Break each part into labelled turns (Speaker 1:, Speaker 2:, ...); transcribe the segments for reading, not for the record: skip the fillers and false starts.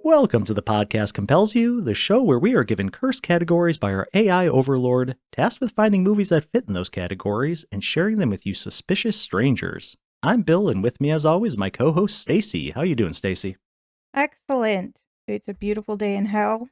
Speaker 1: Welcome to the Podcast Compels You, the show where we are given cursed categories by our AI overlord, tasked with finding movies that fit in those categories and sharing them with you suspicious strangers. I'm Bill, and with me as always, my co-host Stacy. How you doing, Stacy?
Speaker 2: Excellent. It's a beautiful day in hell.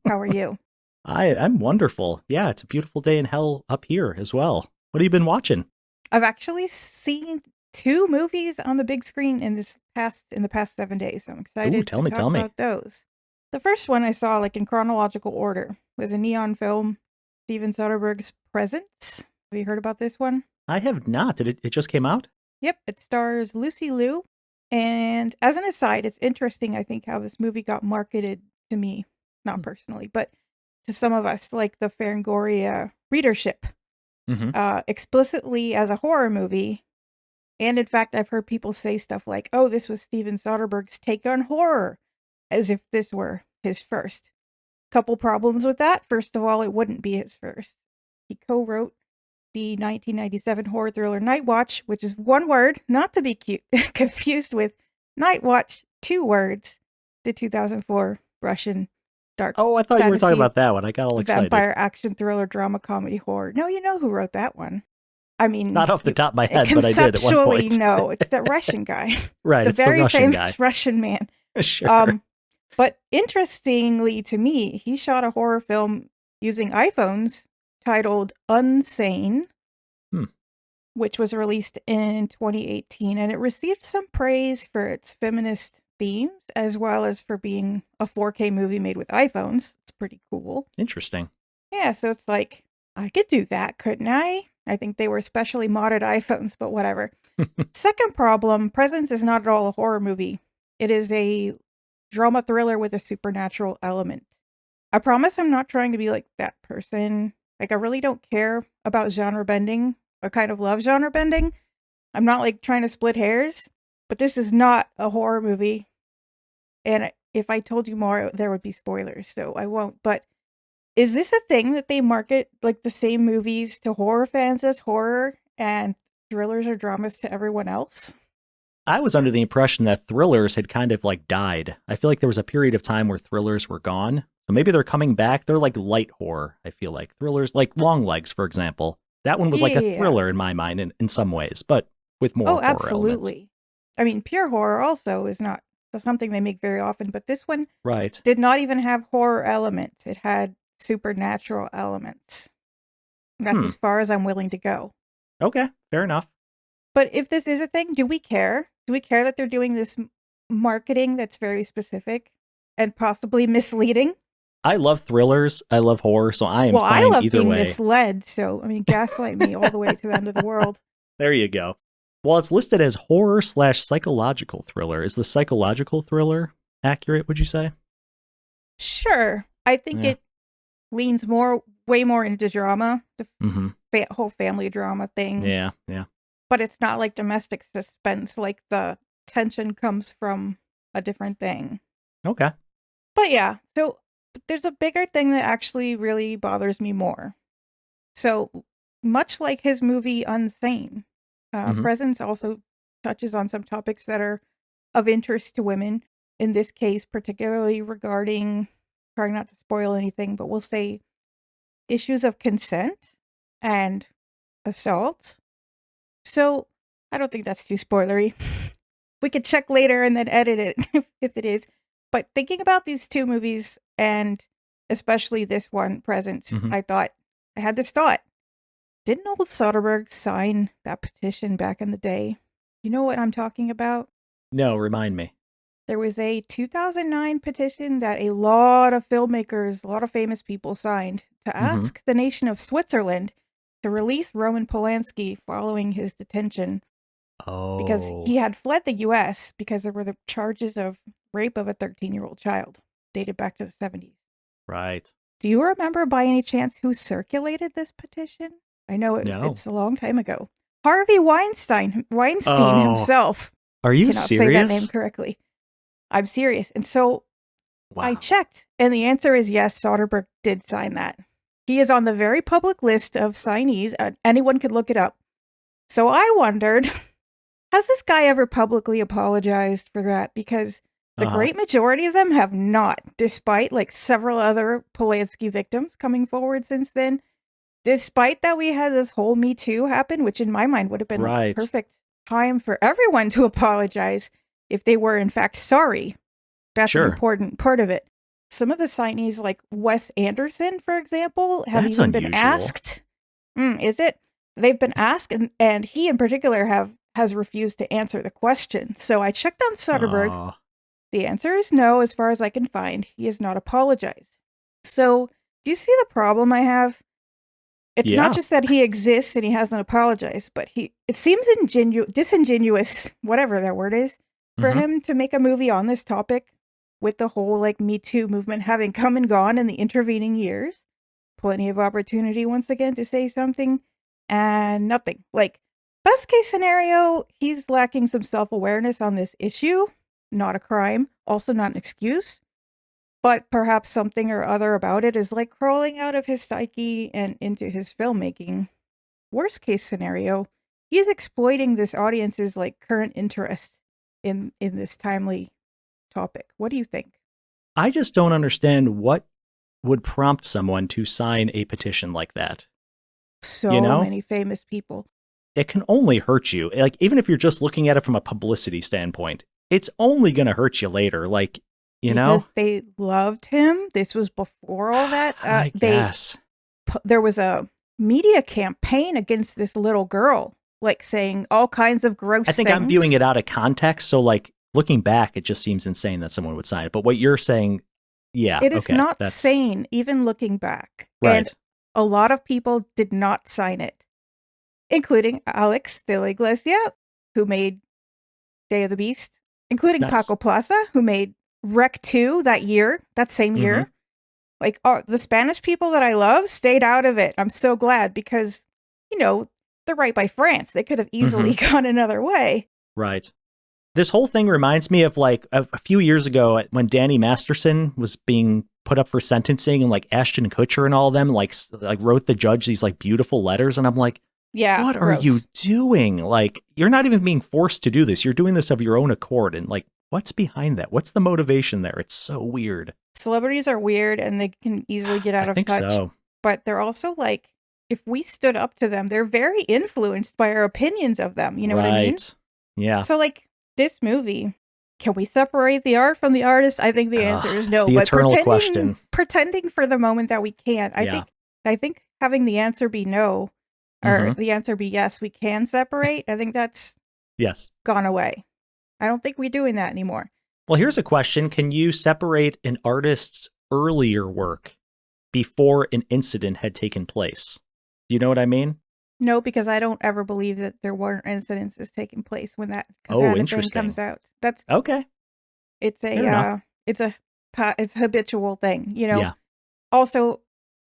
Speaker 2: How are you?
Speaker 1: I'm wonderful. Yeah, it's a beautiful day in hell up here as well. What have you been watching?
Speaker 2: I've actually seen 2 movies on the big screen in the past 7 days. So I'm
Speaker 1: Ooh,
Speaker 2: excited to talk about those. The first one I saw, like in chronological order, was a neon film, Steven Soderbergh's Presence. Have you heard about this one?
Speaker 1: I have not. It just came out?
Speaker 2: Yep, it stars Lucy Liu. And as an aside, it's interesting, I think, how this movie got marketed to me, not personally, but to some of us, like the Fangoria readership, explicitly as a horror movie. And in fact, I've heard people say stuff like, oh, this was Steven Soderbergh's take on horror, as if this were his first. Couple problems with that. First of all, it wouldn't be his first. He co-wrote the 1997 horror thriller Night Watch, which is one word, not to be confused with Night Watch, 2 words, the 2004 Russian dark
Speaker 1: Oh, I thought you were talking about that one. I got all excited.
Speaker 2: Vampire action thriller drama comedy horror. No, you know who wrote that one. I mean,
Speaker 1: not off the top of my head, but I did at one point.
Speaker 2: Conceptually, no, it's that Russian guy.
Speaker 1: Right,
Speaker 2: the
Speaker 1: it's
Speaker 2: very
Speaker 1: the Russian
Speaker 2: famous
Speaker 1: guy.
Speaker 2: Russian man.
Speaker 1: Sure.
Speaker 2: But interestingly to me, he shot a horror film using iPhones titled Unsane, which was released in 2018, and it received some praise for its feminist themes, as well as for being a 4K movie made with iPhones. It's pretty cool.
Speaker 1: Interesting.
Speaker 2: Yeah, so it's like, I could do that, couldn't I? I think they were specially modded iPhones, but whatever. Second problem, Presence is not at all a horror movie. It is a drama thriller with a supernatural element. I promise I'm not trying to be like that person. Like, I really don't care about genre bending. I kind of love genre bending. I'm not like trying to split hairs, but this is not a horror movie. And if I told you more, there would be spoilers, so I won't. But is this a thing that they market like the same movies to horror fans as horror and thrillers or dramas to everyone else?
Speaker 1: I was under the impression that thrillers had kind of like died. I feel like there was a period of time where thrillers were gone. So maybe they're coming back. They're like light horror, I feel like. Thrillers like Longlegs, for example. That one was like a thriller in my mind in some ways, but with more horror
Speaker 2: absolutely.
Speaker 1: elements.
Speaker 2: I mean, pure horror also is not something they make very often, but this one
Speaker 1: right.
Speaker 2: did not even have horror elements. It had supernatural elements. That's as far as I'm willing to go.
Speaker 1: Okay, fair enough.
Speaker 2: But if this is a thing, do we care? Do we care that they're doing this marketing that's very specific and possibly misleading?
Speaker 1: I love thrillers. I love horror, so I am fine either way.
Speaker 2: Well, I love being misled, so, I mean, gaslight me all the way to the end of the world.
Speaker 1: There you go. Well, it's listed as horror/psychological thriller. Is the psychological thriller accurate, would you say?
Speaker 2: Sure. I think it leans way more into drama, the whole family drama thing.
Speaker 1: Yeah.
Speaker 2: But it's not like domestic suspense, like the tension comes from a different thing.
Speaker 1: Okay.
Speaker 2: But yeah, so there's a bigger thing that actually really bothers me more. So much like his movie Unsane, Presence also touches on some topics that are of interest to women. In this case, particularly regarding, trying not to spoil anything, but we'll say issues of consent and assault. So I don't think that's too spoilery. We could check later and then edit it if it is. But thinking about these 2 movies, and especially this one, Presence, I had this thought. Didn't old Soderbergh sign that petition back in the day? You know what I'm talking about?
Speaker 1: No, remind me.
Speaker 2: There was a 2009 petition that a lot of filmmakers, a lot of famous people signed to ask the nation of Switzerland to release Roman Polanski following his detention.
Speaker 1: Oh.
Speaker 2: Because he had fled the U.S. because there were the charges of rape of a 13-year-old child, dated back to the 70s.
Speaker 1: Right.
Speaker 2: Do you remember by any chance who circulated this petition? I know it's a long time ago. Harvey Weinstein himself.
Speaker 1: Are you
Speaker 2: serious?
Speaker 1: Cannot
Speaker 2: say that name correctly. I'm serious. And so I checked, and the answer is yes, Soderbergh did sign that. He is on the very public list of signees. Anyone could look it up. So I wondered, has this guy ever publicly apologized for that? Because The
Speaker 1: Uh-huh.
Speaker 2: great majority of them have not, despite like several other Polanski victims coming forward since then. Despite that, we had this whole Me Too happen, which in my mind would have been like the
Speaker 1: Right.
Speaker 2: perfect time for everyone to apologize if they were in fact sorry. That's an
Speaker 1: Sure.
Speaker 2: important part of it. Some of the signees, like Wes Anderson, for example, have
Speaker 1: That's
Speaker 2: even been
Speaker 1: unusual.
Speaker 2: asked. Is it? They've been asked, and he in particular has refused to answer the question. So I checked on Soderbergh.
Speaker 1: Aw.
Speaker 2: The answer is no, as far as I can find. He has not apologized. So, do you see the problem I have? It's not
Speaker 1: Yeah.
Speaker 2: just that he exists and he hasn't apologized, but it seems disingenuous, whatever that word is, for
Speaker 1: Mhm.
Speaker 2: him to make a movie on this topic with the whole like Me Too movement having come and gone in the intervening years. Plenty of opportunity once again to say something and nothing. Like, best case scenario, he's lacking some self-awareness on this issue. Not a crime, also not an excuse. But perhaps something or other about it is like crawling out of his psyche and into his filmmaking. Worst case scenario, he's exploiting this audience's like current interest in this timely topic. What do you think?
Speaker 1: I just don't understand what would prompt someone to sign a petition like that.
Speaker 2: So many famous people.
Speaker 1: It can only hurt you. Like, even if you're just looking at it from a publicity standpoint, it's only going to hurt you later. Like,
Speaker 2: because they loved him. This was before all that.
Speaker 1: I guess.
Speaker 2: There was a media campaign against this little girl, like saying all kinds of gross
Speaker 1: I think
Speaker 2: things.
Speaker 1: I'm viewing it out of context. So, like, looking back, it just seems insane that someone would sign it. But what you're saying, yeah.
Speaker 2: It is not sane, even looking back.
Speaker 1: Right.
Speaker 2: And a lot of people did not sign it, including Alex de la Iglesia, who made Day of the Beast, including Paco Plaza, who made Rec 2 that same year. Like, the Spanish people that I love stayed out of it. I'm so glad because, they're right by France. They could have easily gone another way.
Speaker 1: Right. This whole thing reminds me of like a few years ago when Danny Masterson was being put up for sentencing, and like Ashton Kutcher and all of them like wrote the judge these like beautiful letters, and I'm like,
Speaker 2: yeah,
Speaker 1: what are you doing? Like, you're not even being forced to do this. You're doing this of your own accord. And like, what's behind that? What's the motivation there? It's so weird.
Speaker 2: Celebrities are weird and they can easily get out of touch.
Speaker 1: So.
Speaker 2: But they're also like, if we stood up to them, they're very influenced by our opinions of them. You know what I mean?
Speaker 1: Yeah.
Speaker 2: So like this movie, can we separate the art from the artist? I think the answer is no.
Speaker 1: The eternal question.
Speaker 2: Pretending for the moment that we can't. I think having the answer be no, or the answer be yes, we can separate. I think that's gone away. I don't think we're doing that anymore.
Speaker 1: Well, here's a question. Can you separate an artist's earlier work before an incident had taken place? Do you know what I mean?
Speaker 2: No, because I don't ever believe that there weren't incidences taking place when that kind of thing comes out. That's
Speaker 1: okay.
Speaker 2: It's a habitual thing,
Speaker 1: Yeah.
Speaker 2: Also,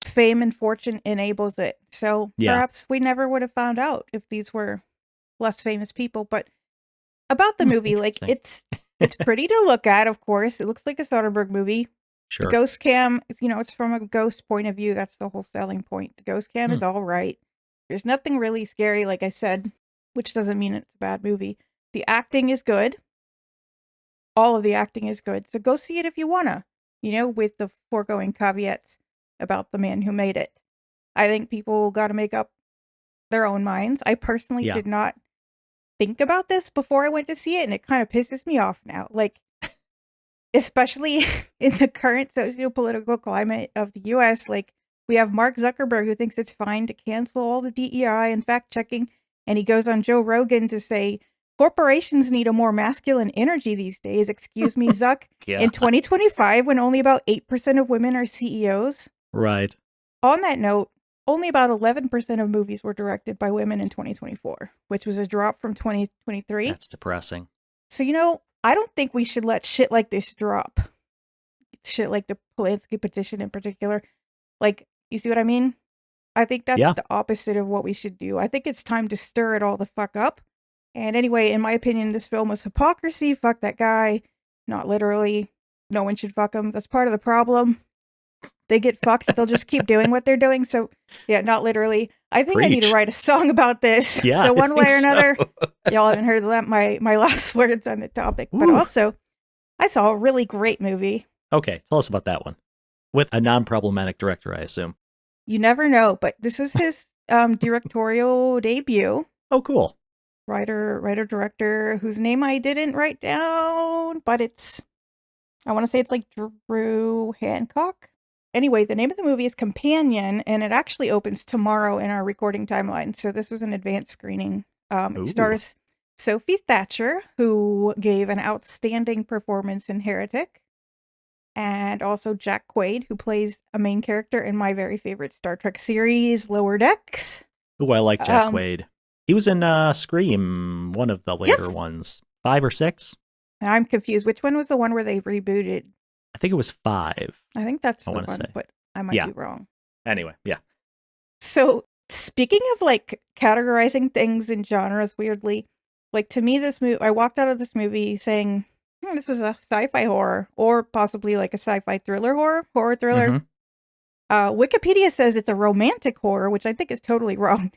Speaker 2: fame and fortune enables it. So perhaps we never would have found out if these were less famous people. But about the movie, like it's pretty to look at. Of course, it looks like a Soderbergh movie.
Speaker 1: Sure.
Speaker 2: The ghost cam, it's from a ghost point of view. That's the whole selling point. The ghost cam is all right. There's nothing really scary, like I said, which doesn't mean it's a bad movie. The acting is good. All of the acting is good. So go see it if you wanna, with the foregoing caveats about the man who made it. I think people got to make up their own minds. I personally did not think about this before I went to see it, and it kind of pisses me off now. Like, especially in the current socio-political climate of the US, like, we have Mark Zuckerberg who thinks it's fine to cancel all the DEI and fact-checking, and he goes on Joe Rogan to say, corporations need a more masculine energy these days. Excuse me, Zuck. In 2025, when only about 8% of women are CEOs.
Speaker 1: Right.
Speaker 2: On that note, only about 11% of movies were directed by women in 2024, which was a drop from 2023.
Speaker 1: That's depressing.
Speaker 2: So, I don't think we should let shit like this drop. Shit like the Polanski petition in particular. Like, you see what I mean? I think that's the opposite of what we should do. I think it's time to stir it all the fuck up. And anyway, in my opinion, this film was hypocrisy. Fuck that guy. Not literally. No one should fuck him. That's part of the problem. They get fucked. They'll just keep doing what they're doing. So, yeah, not literally. I think I need to write a song about this.
Speaker 1: Yeah,
Speaker 2: so one way or another, y'all haven't heard my last words on the topic. But also, I saw a really great movie.
Speaker 1: Okay, tell us about that one. With a non-problematic director, I assume.
Speaker 2: You never know, but this was his directorial debut.
Speaker 1: Oh, cool.
Speaker 2: Writer, director, whose name I didn't write down, but I want to say it's like Drew Hancock. Anyway, the name of the movie is Companion, and it actually opens tomorrow in our recording timeline. So this was an advanced screening. It stars Sophie Thatcher, who gave an outstanding performance in Heretic, and also Jack Quaid, who plays a main character in my very favorite Star Trek series, Lower Decks.
Speaker 1: Ooh, I like Jack Quaid. He was in Scream, one of the later ones. 5 or 6?
Speaker 2: I'm confused. Which one was the one where they rebooted?
Speaker 1: I think it was 5.
Speaker 2: I think that's the one, but I might be wrong.
Speaker 1: Anyway, yeah.
Speaker 2: So, speaking of like categorizing things in genres weirdly, like to me, this movie, I walked out of this movie saying, this was a sci-fi horror, or possibly like a sci-fi thriller horror thriller. Wikipedia says it's a romantic horror, which I think is totally wrong.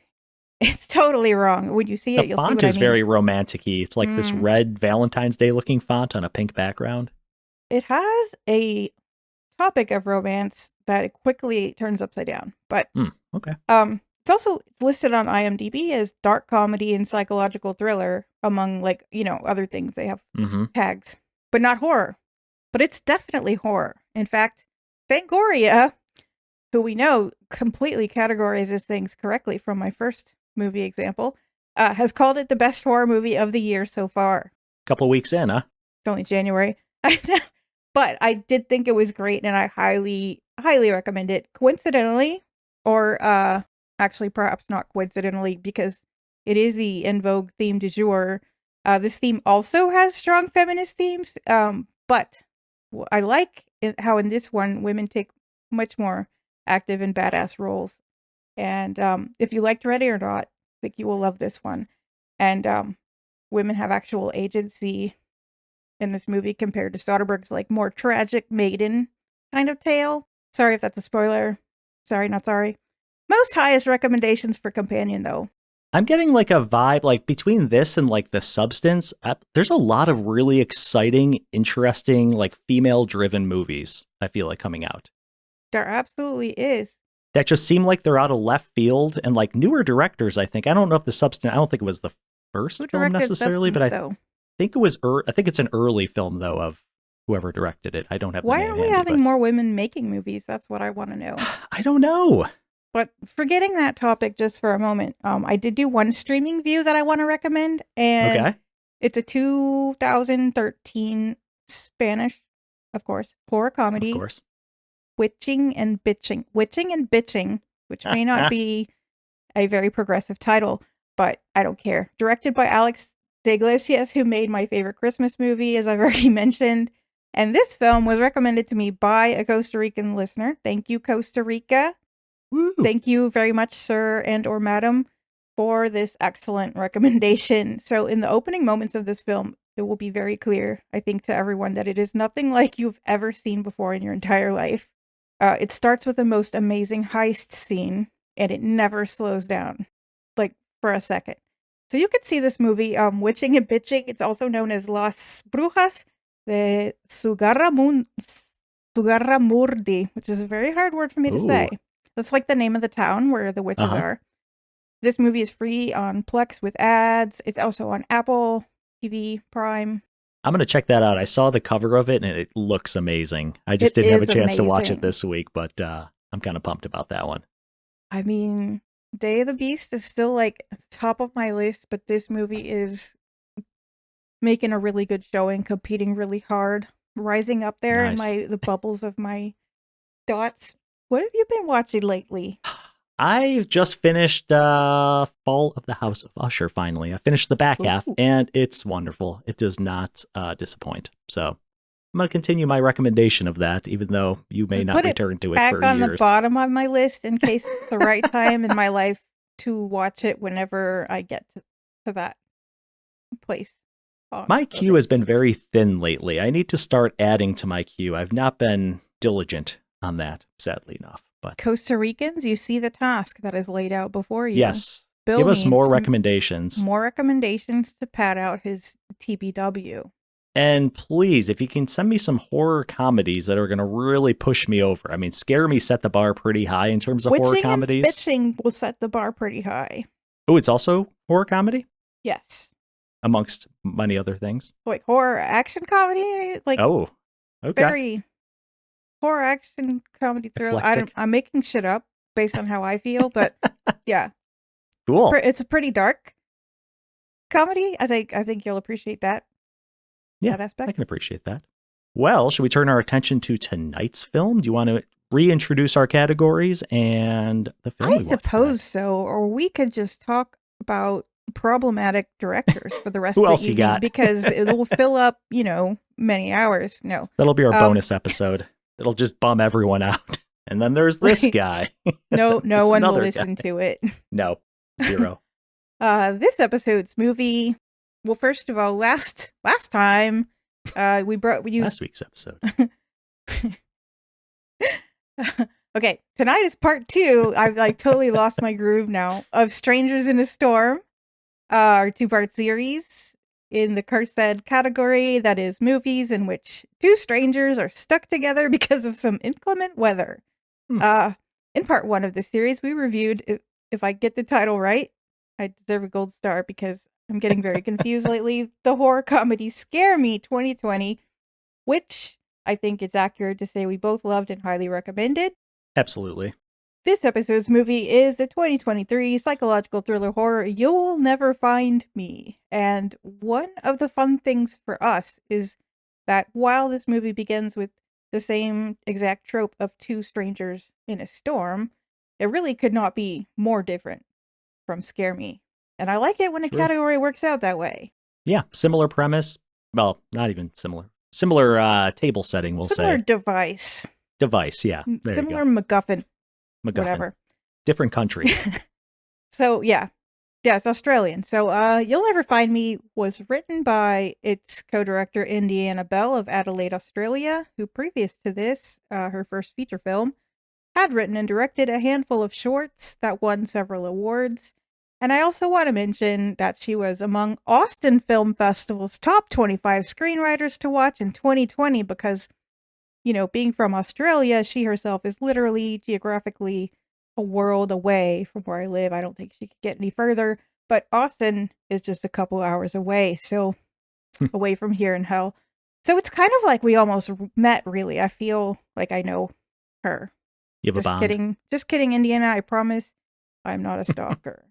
Speaker 2: It's totally wrong. When you see it, you'll see what I mean.
Speaker 1: The font is very romantic-y. It's like this red Valentine's Day looking font on a pink background.
Speaker 2: It has a topic of romance that it quickly turns upside down. But
Speaker 1: okay.
Speaker 2: It's also listed on IMDb as dark comedy and psychological thriller, among like, other things. They have tags, but not horror. But it's definitely horror. In fact, Fangoria, who we know completely categorizes things correctly from my first movie example, has called it the best horror movie of the year so far.
Speaker 1: Couple of weeks in, huh?
Speaker 2: It's only January. But I did think it was great, and I highly, highly recommend it. Coincidentally, or actually perhaps not coincidentally, because it is the en vogue theme du jour, this theme also has strong feminist themes, but I like how in this one, women take much more active and badass roles. And if you liked Ready or Not, I think you will love this one. And women have actual agency in this movie compared to Soderbergh's like more tragic maiden kind of tale. Sorry if that's a spoiler. Sorry, not sorry. Most highest recommendations for Companion, though.
Speaker 1: I'm getting like a vibe, like between this and like The Substance, there's a lot of really exciting, interesting, like female-driven movies, I feel like, coming out.
Speaker 2: There absolutely is.
Speaker 1: That just seem like they're out of left field, and like newer directors, I think. I don't know if The Substance, I don't think it was the first film necessarily, but I think it was, I think it's an early film, though, of whoever directed it. I don't have the name
Speaker 2: Why are we having more women making movies? That's what I want to know.
Speaker 1: I don't know.
Speaker 2: But forgetting that topic just for a moment, I did do one streaming view that I want to recommend, and it's a 2013 Spanish, of course, horror comedy.
Speaker 1: Of course.
Speaker 2: Witching and Bitching, which may not be a very progressive title, but I don't care. Directed by Alex de Iglesias, who made my favorite Christmas movie, as I've already mentioned. And this film was recommended to me by a Costa Rican listener. Thank you, Costa Rica.
Speaker 1: Woo.
Speaker 2: Thank you very much, sir and or madam, for this excellent recommendation. So in the opening moments of this film, it will be very clear, I think, to everyone that it is nothing like you've ever seen before in your entire life. It starts with the most amazing heist scene, and it never slows down, like, for a second. So you could see this movie, Witching and Bitching. It's also known as Las Brujas de Sugarramurdi, which is a very hard word for me to say. That's like the name of the town where the witches are. This movie is free on Plex with ads. It's also on Apple TV Prime.
Speaker 1: I'm going to check that out. I saw the cover of it, and it looks amazing. I just didn't have a chance to watch it this week, but I'm kind of pumped about that one.
Speaker 2: I mean, Day of the Beast is still like at the top of my list, but this movie is making a really good showing, competing really hard, rising up there in the bubbles of my thoughts. What have you been watching lately?
Speaker 1: I've just finished Fall of the House of Usher, finally. I finished the back half, and it's wonderful. It does not disappoint. So I'm going to continue my recommendation of that, even though you may not return to it for years.
Speaker 2: Back on the bottom of my list in case it's the right time in my life to watch it whenever I get to that place.
Speaker 1: My queue has been very thin lately. I need to start adding to my queue. I've not been diligent on that, sadly enough. But
Speaker 2: Costa Ricans, you see the task that is laid out before you.
Speaker 1: Yes. Give us more recommendations.
Speaker 2: More recommendations to pad out his TBW.
Speaker 1: And please, if you can send me some horror comedies that are going to really push me over. I mean, Scare Me set the bar pretty high in terms of horror
Speaker 2: Witching and
Speaker 1: comedies.
Speaker 2: Bitching will set the bar pretty high.
Speaker 1: Oh, it's also horror comedy?
Speaker 2: Yes.
Speaker 1: Amongst many other things.
Speaker 2: Like horror action comedy? Like,
Speaker 1: oh, okay.
Speaker 2: Very horror action comedy thriller.
Speaker 1: Eclectic.
Speaker 2: I'm making shit up based on how I feel, but yeah.
Speaker 1: Cool.
Speaker 2: It's a pretty dark comedy. I think you'll appreciate that.
Speaker 1: Yeah,
Speaker 2: that aspect.
Speaker 1: I can appreciate that. Well, should we turn our attention to tonight's film? Do you want to reintroduce our categories and the film?
Speaker 2: I suppose so. Or we could just talk about problematic directors for the rest
Speaker 1: Who
Speaker 2: of the
Speaker 1: else you
Speaker 2: evening
Speaker 1: got?
Speaker 2: because it will fill up, many hours. No.
Speaker 1: That'll be our bonus episode. It'll just bum everyone out. And then there's this guy.
Speaker 2: No one will listen
Speaker 1: guy.
Speaker 2: to it.
Speaker 1: No. 0.
Speaker 2: This episode's movie. Well, first of all, last time we used
Speaker 1: last week's episode.
Speaker 2: Okay, tonight is part 2. I've totally lost my groove now of Strangers in a Storm, our 2-part series in the cursed category that is movies in which 2 strangers are stuck together because of some inclement weather. In part 1 of this series, we reviewed, if I get the title right, I deserve a gold star because I'm getting very confused lately, the horror comedy Scare Me 2020, which I think it's accurate to say we both loved and highly recommended.
Speaker 1: Absolutely.
Speaker 2: This episode's movie is the 2023 psychological thriller horror You'll Never Find Me. And one of the fun things for us is that while this movie begins with the same exact trope of 2 strangers in a storm, it really could not be more different from Scare Me. And I like it when a category works out that way.
Speaker 1: Yeah, similar premise. Well, not even similar. Similar table setting, we'll say.
Speaker 2: Similar device.
Speaker 1: Device, yeah. There
Speaker 2: Similar
Speaker 1: you go.
Speaker 2: MacGuffin. Whatever.
Speaker 1: Different country.
Speaker 2: So, yeah. Yeah, it's Australian. So, You'll Never Find Me was written by its co-director Indiana Bell of Adelaide, Australia, who previous to this, her first feature film, had written and directed a handful of shorts that won several awards. And I also want to mention that she was among Austin Film Festival's top 25 screenwriters to watch in 2020 because, being from Australia, she herself is literally geographically a world away from where I live. I don't think she could get any further, but Austin is just a couple hours away, so away from here in hell. So it's kind of like we almost met, really. I feel like I know her.
Speaker 1: You have a bond.
Speaker 2: Kidding. Just kidding, Indiana. I promise I'm not a stalker.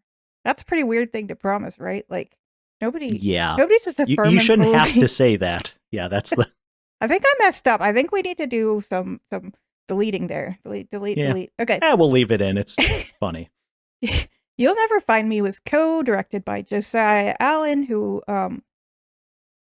Speaker 2: That's a pretty weird thing to promise, right? Like, nobody's just affirming.
Speaker 1: You shouldn't have to say that. Yeah, that's the...
Speaker 2: I think I messed up. I think we need to do some deleting there. Delete. Okay.
Speaker 1: Yeah, we'll leave it in. It's funny.
Speaker 2: You'll Never Find Me was co-directed by Josiah Allen, who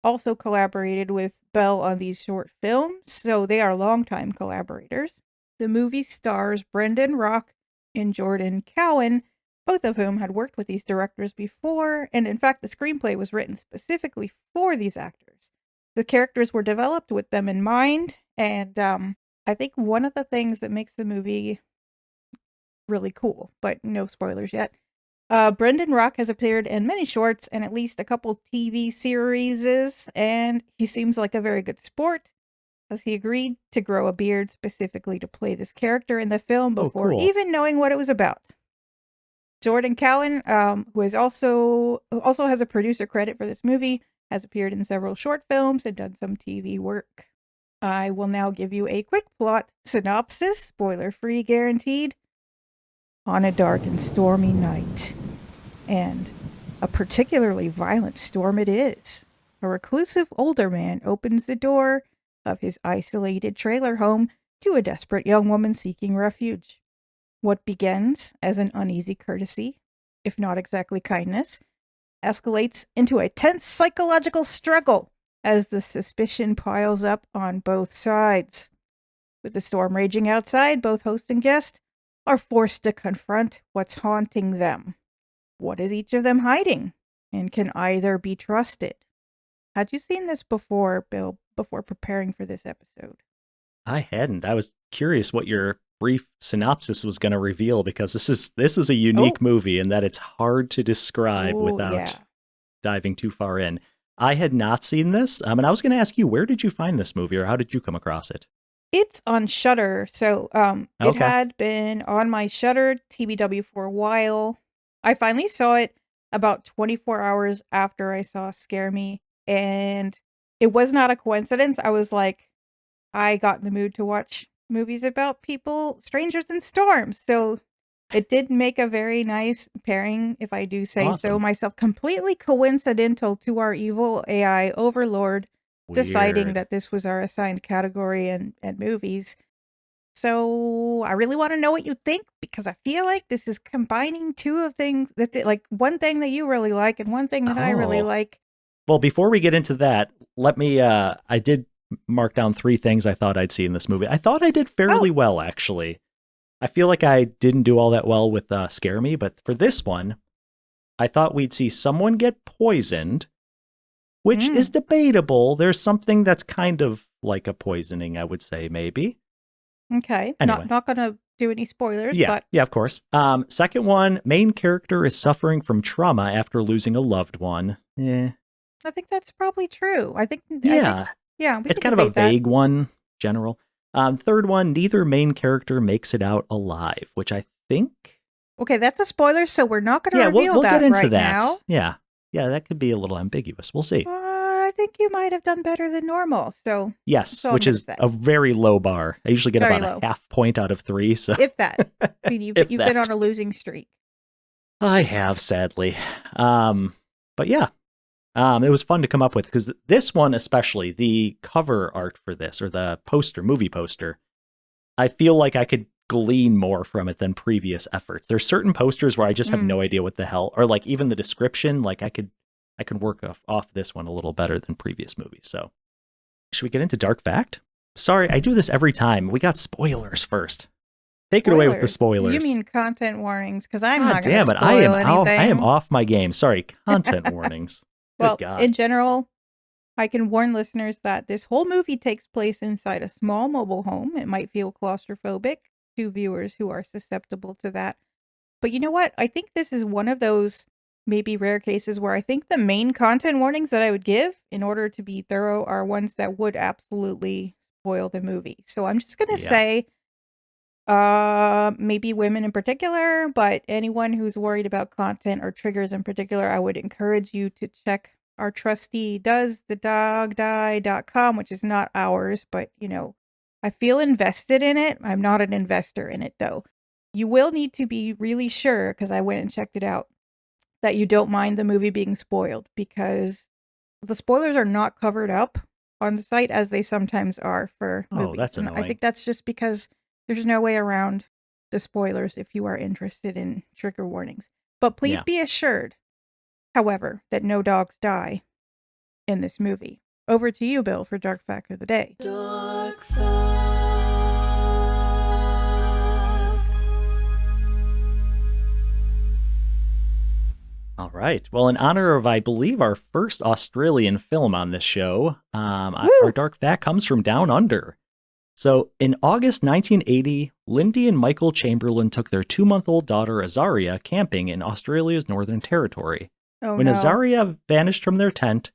Speaker 2: also collaborated with Bell on these short films, so they are longtime collaborators. The movie stars Brendan Rock and Jordan Cowan, both of whom had worked with these directors before, and in fact the screenplay was written specifically for these actors. The characters were developed with them in mind, and I think one of the things that makes the movie really cool, but no spoilers yet, Brendan Rock has appeared in many shorts and at least a couple TV series, and he seems like a very good sport, as he agreed to grow a beard specifically to play this character in the film before even knowing what it was about. Jordan Cowan, who is also has a producer credit for this movie, has appeared in several short films and done some TV work. I will now give you a quick plot synopsis, spoiler-free guaranteed. On a dark and stormy night, and a particularly violent storm it is, a reclusive older man opens the door of his isolated trailer home to a desperate young woman seeking refuge. What begins as an uneasy courtesy, if not exactly kindness, escalates into a tense psychological struggle as the suspicion piles up on both sides. With the storm raging outside, both host and guest are forced to confront what's haunting them. What is each of them hiding? And can either be trusted? Had you seen this before, Bill, before preparing for this episode?
Speaker 1: I hadn't. I was curious what your brief synopsis was going to reveal, because this is a unique movie in that it's hard to describe without diving too far in. I had not seen this, and I was going to ask you, where did you find this movie, or how did you come across it?
Speaker 2: It's on Shudder, so it
Speaker 1: Okay.
Speaker 2: had been on my Shudder TBW for a while. I finally saw it about 24 hours after I saw Scare Me, and it was not a coincidence. I was like, I got in the mood to watch movies about people, strangers, and storms. So it did make a very nice pairing, if I do say so
Speaker 1: Awesome.
Speaker 2: myself. Completely coincidental to our evil AI overlord deciding
Speaker 1: Weird.
Speaker 2: that this was our assigned category and movies. So I really want to know what you think, because I feel like this is combining two of things that like one thing that you really like and one thing that I really
Speaker 1: Oh.
Speaker 2: like.
Speaker 1: Well, before we get into that, let me, I did mark down 3 things I thought I'd see in this movie. I thought I did fairly
Speaker 2: Oh,
Speaker 1: well, actually. I feel like I didn't do all that well with Scare Me, but for this one, I thought we'd see someone get poisoned, which is
Speaker 2: mm,
Speaker 1: debatable. There's something that's kind of like a poisoning, I would say, maybe.
Speaker 2: okay.
Speaker 1: Anyway,
Speaker 2: Not gonna do any spoilers,
Speaker 1: yeah,
Speaker 2: but
Speaker 1: yeah, of course. Second one, main character is suffering from trauma after losing a loved one.
Speaker 2: I think that's probably true. I think
Speaker 1: Yeah,
Speaker 2: yeah, we
Speaker 1: it's
Speaker 2: can
Speaker 1: kind of a
Speaker 2: debate that.
Speaker 1: vague one, general. Third one, neither main character makes it out alive, which I think.
Speaker 2: Okay, that's a spoiler, so we're not going to
Speaker 1: Yeah, we'll
Speaker 2: reveal
Speaker 1: we'll get
Speaker 2: that
Speaker 1: into
Speaker 2: right
Speaker 1: that.
Speaker 2: now.
Speaker 1: Yeah, yeah, that could be a little ambiguous. We'll see.
Speaker 2: But I think you might have done better than normal. So that's
Speaker 1: Yes,
Speaker 2: all I'm
Speaker 1: which
Speaker 2: going to
Speaker 1: is
Speaker 2: say.
Speaker 1: a very low bar. I usually get
Speaker 2: Very
Speaker 1: about a
Speaker 2: low,
Speaker 1: half point out of 3, so
Speaker 2: if that. I mean,
Speaker 1: if
Speaker 2: you've been
Speaker 1: that.
Speaker 2: on a losing streak.
Speaker 1: I have, sadly. But yeah, it was fun to come up with, because this one, especially the cover art for this, or the poster, movie poster, I feel like I could glean more from it than previous efforts. There's certain posters where I just have
Speaker 2: Mm.
Speaker 1: no idea what the hell, or like even the description, like I could work off this one a little better than previous movies. So, should we get into Dark Fact? Sorry, I do this every time. We got spoilers first. Take it away with the
Speaker 2: Spoilers. You
Speaker 1: spoilers.
Speaker 2: mean content warnings? Because I'm
Speaker 1: God
Speaker 2: not going to
Speaker 1: damn it.
Speaker 2: spoil
Speaker 1: I am
Speaker 2: anything.
Speaker 1: off my game. Sorry, content warnings. Good
Speaker 2: Well,
Speaker 1: God.
Speaker 2: in general, I can warn listeners that this whole movie takes place inside a small mobile home. It might feel claustrophobic to viewers who are susceptible to that. But you know what? I think this is one of those maybe rare cases where I think the main content warnings that I would give in order to be thorough are ones that would absolutely spoil the movie. So I'm just going to
Speaker 1: Yeah.
Speaker 2: say maybe women in particular, but anyone who's worried about content or triggers in particular, I would encourage you to check our trusty doesthedogdie.com, which is not ours, but you know, I feel invested in it. I'm not an investor in it though. You will need to be really sure, because I went and checked it out, that you don't mind the movie being spoiled, because the spoilers are not covered up on the site as they sometimes are for
Speaker 1: Oh,
Speaker 2: movies.
Speaker 1: that's
Speaker 2: And I
Speaker 1: annoying.
Speaker 2: think that's just because there's no way around the spoilers if you are interested in trigger warnings. But please
Speaker 1: Yeah.
Speaker 2: be assured, however, that no dogs die in this movie. Over to you, Bill, for Dark Fact of the Day.
Speaker 3: Dark Fact.
Speaker 1: All right. Well, in honor of, I believe, our first Australian film on this show, our
Speaker 2: Woo!
Speaker 1: dark fact comes from Down Under. So, in August 1980, Lindy and Michael Chamberlain took their 2-month-old daughter Azaria camping in Australia's Northern Territory.
Speaker 2: Oh
Speaker 1: When
Speaker 2: no.
Speaker 1: Azaria vanished from their tent,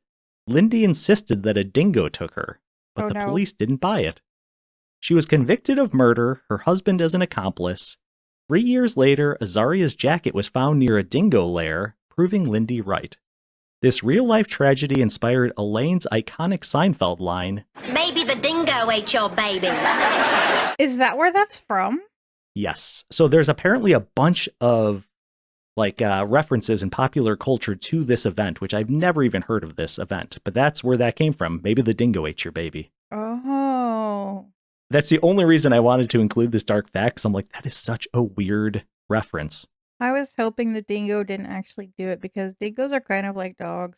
Speaker 1: Lindy insisted that a dingo took her, but
Speaker 2: Oh
Speaker 1: the
Speaker 2: no.
Speaker 1: police didn't buy it. She was convicted of murder, her husband as an accomplice. 3 years later, Azaria's jacket was found near a dingo lair, proving Lindy right. This real-life tragedy inspired Elaine's iconic Seinfeld line,
Speaker 3: Maybe the dingo ate your baby.
Speaker 2: Is that where that's from?
Speaker 1: yes. So there's apparently a bunch of references in popular culture to this event, which I've never even heard of this event, but that's where that came from. Maybe the dingo ate your baby.
Speaker 2: Oh.
Speaker 1: That's the only reason I wanted to include this dark fact, 'cause I'm like, that is such a weird reference.
Speaker 2: I was hoping the dingo didn't actually do it, because dingoes are kind of like dogs.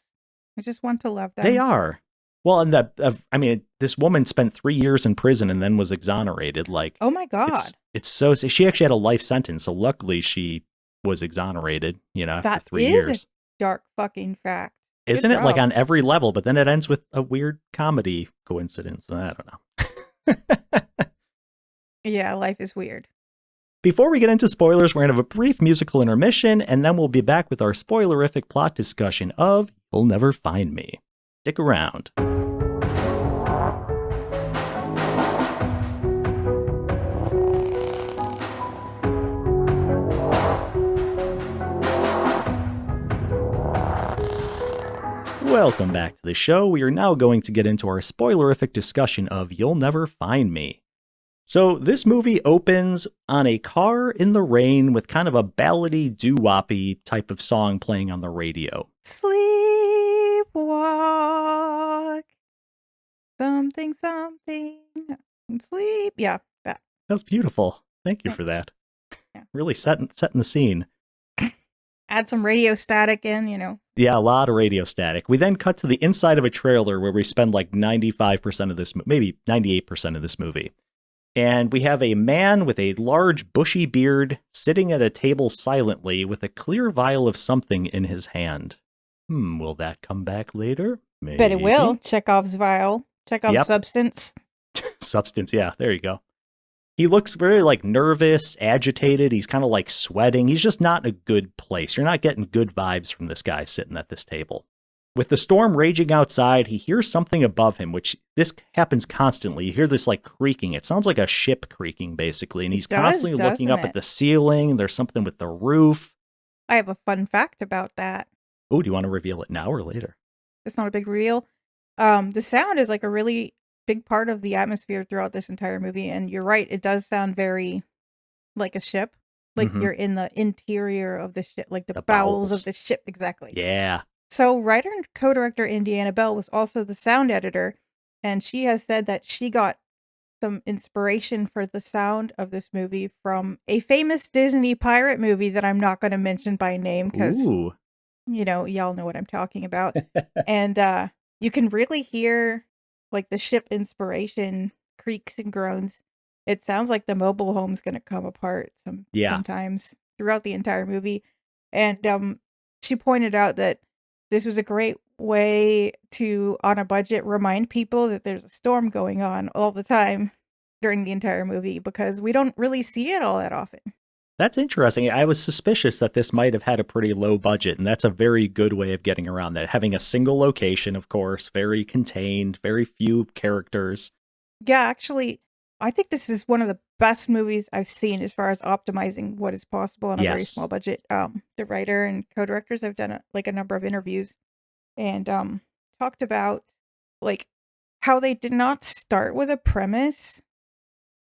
Speaker 2: I just want to love them.
Speaker 1: They are. Well, and this woman spent 3 years in prison and then was exonerated. Like,
Speaker 2: Oh my god.
Speaker 1: it's so, she actually had a life sentence. So luckily she was exonerated, after
Speaker 2: That
Speaker 1: 3 years.
Speaker 2: is a dark fucking fact.
Speaker 1: Isn't
Speaker 2: Good
Speaker 1: it, like,
Speaker 2: job.
Speaker 1: on every level? But then it ends with a weird comedy coincidence. I don't know.
Speaker 2: Yeah, life is weird.
Speaker 1: Before we get into spoilers, we're going to have a brief musical intermission, and then we'll be back with our spoilerific plot discussion of You'll Never Find Me. Stick around. Welcome back to the show. We are now going to get into our spoilerific discussion of You'll Never Find Me. So this movie opens on a car in the rain with kind of a ballady doo-woppy type of song playing on the radio.
Speaker 2: Sleepwalk. Something. Sleep. Yeah, that.
Speaker 1: That's beautiful. Thank you for that.
Speaker 2: Yeah.
Speaker 1: Really setting the scene.
Speaker 2: Add some radio static in, you know.
Speaker 1: Yeah, a lot of radio static. We then cut to the inside of a trailer where we spend like 95% of this, maybe 98% of this movie. And we have a man with a large bushy beard sitting at a table silently with a clear vial of something in his hand. Will that come back later? Maybe.
Speaker 2: Bet it will. Chekhov's vial. Chekhov's substance.
Speaker 1: Substance, yeah, there you go. He looks very like nervous, agitated. He's kind of like sweating. He's just not in a good place. You're not getting good vibes from this guy sitting at this table. With the storm raging outside, he hears something above him, which this happens constantly. You hear this like creaking. It sounds like a ship creaking, basically. And he's constantly looking up at the ceiling. There's something with the roof.
Speaker 2: I have a fun fact about that.
Speaker 1: Oh, do you want to reveal it now or later?
Speaker 2: It's not a big reveal. The sound is like a really big part of the atmosphere throughout this entire movie. And you're right. It does sound very like a ship. Like you're in the interior of the ship, like the bowels of the ship. Exactly.
Speaker 1: Yeah.
Speaker 2: So writer and co-director Indiana Bell was also the sound editor, and she has said that she got some inspiration for the sound of this movie from a famous Disney pirate movie that I'm not going to mention by name because, you know, y'all know what I'm talking about. And you can really hear like the ship inspiration creaks and groans. It sounds like the mobile home's going to come apart sometimes throughout the entire movie. And she pointed out that this was a great way to, on a budget, remind people that there's a storm going on all the time during the entire movie because we don't really see it all that often.
Speaker 1: That's interesting. I was suspicious that this might have had a pretty low budget, and that's a very good way of getting around that. Having a single location, of course, very contained, very few characters.
Speaker 2: Yeah, actually, I think this is one of the best movies I've seen as far as optimizing what is possible on a very small budget. The writer and co-directors have done a number of interviews and talked about like how they did not start with a premise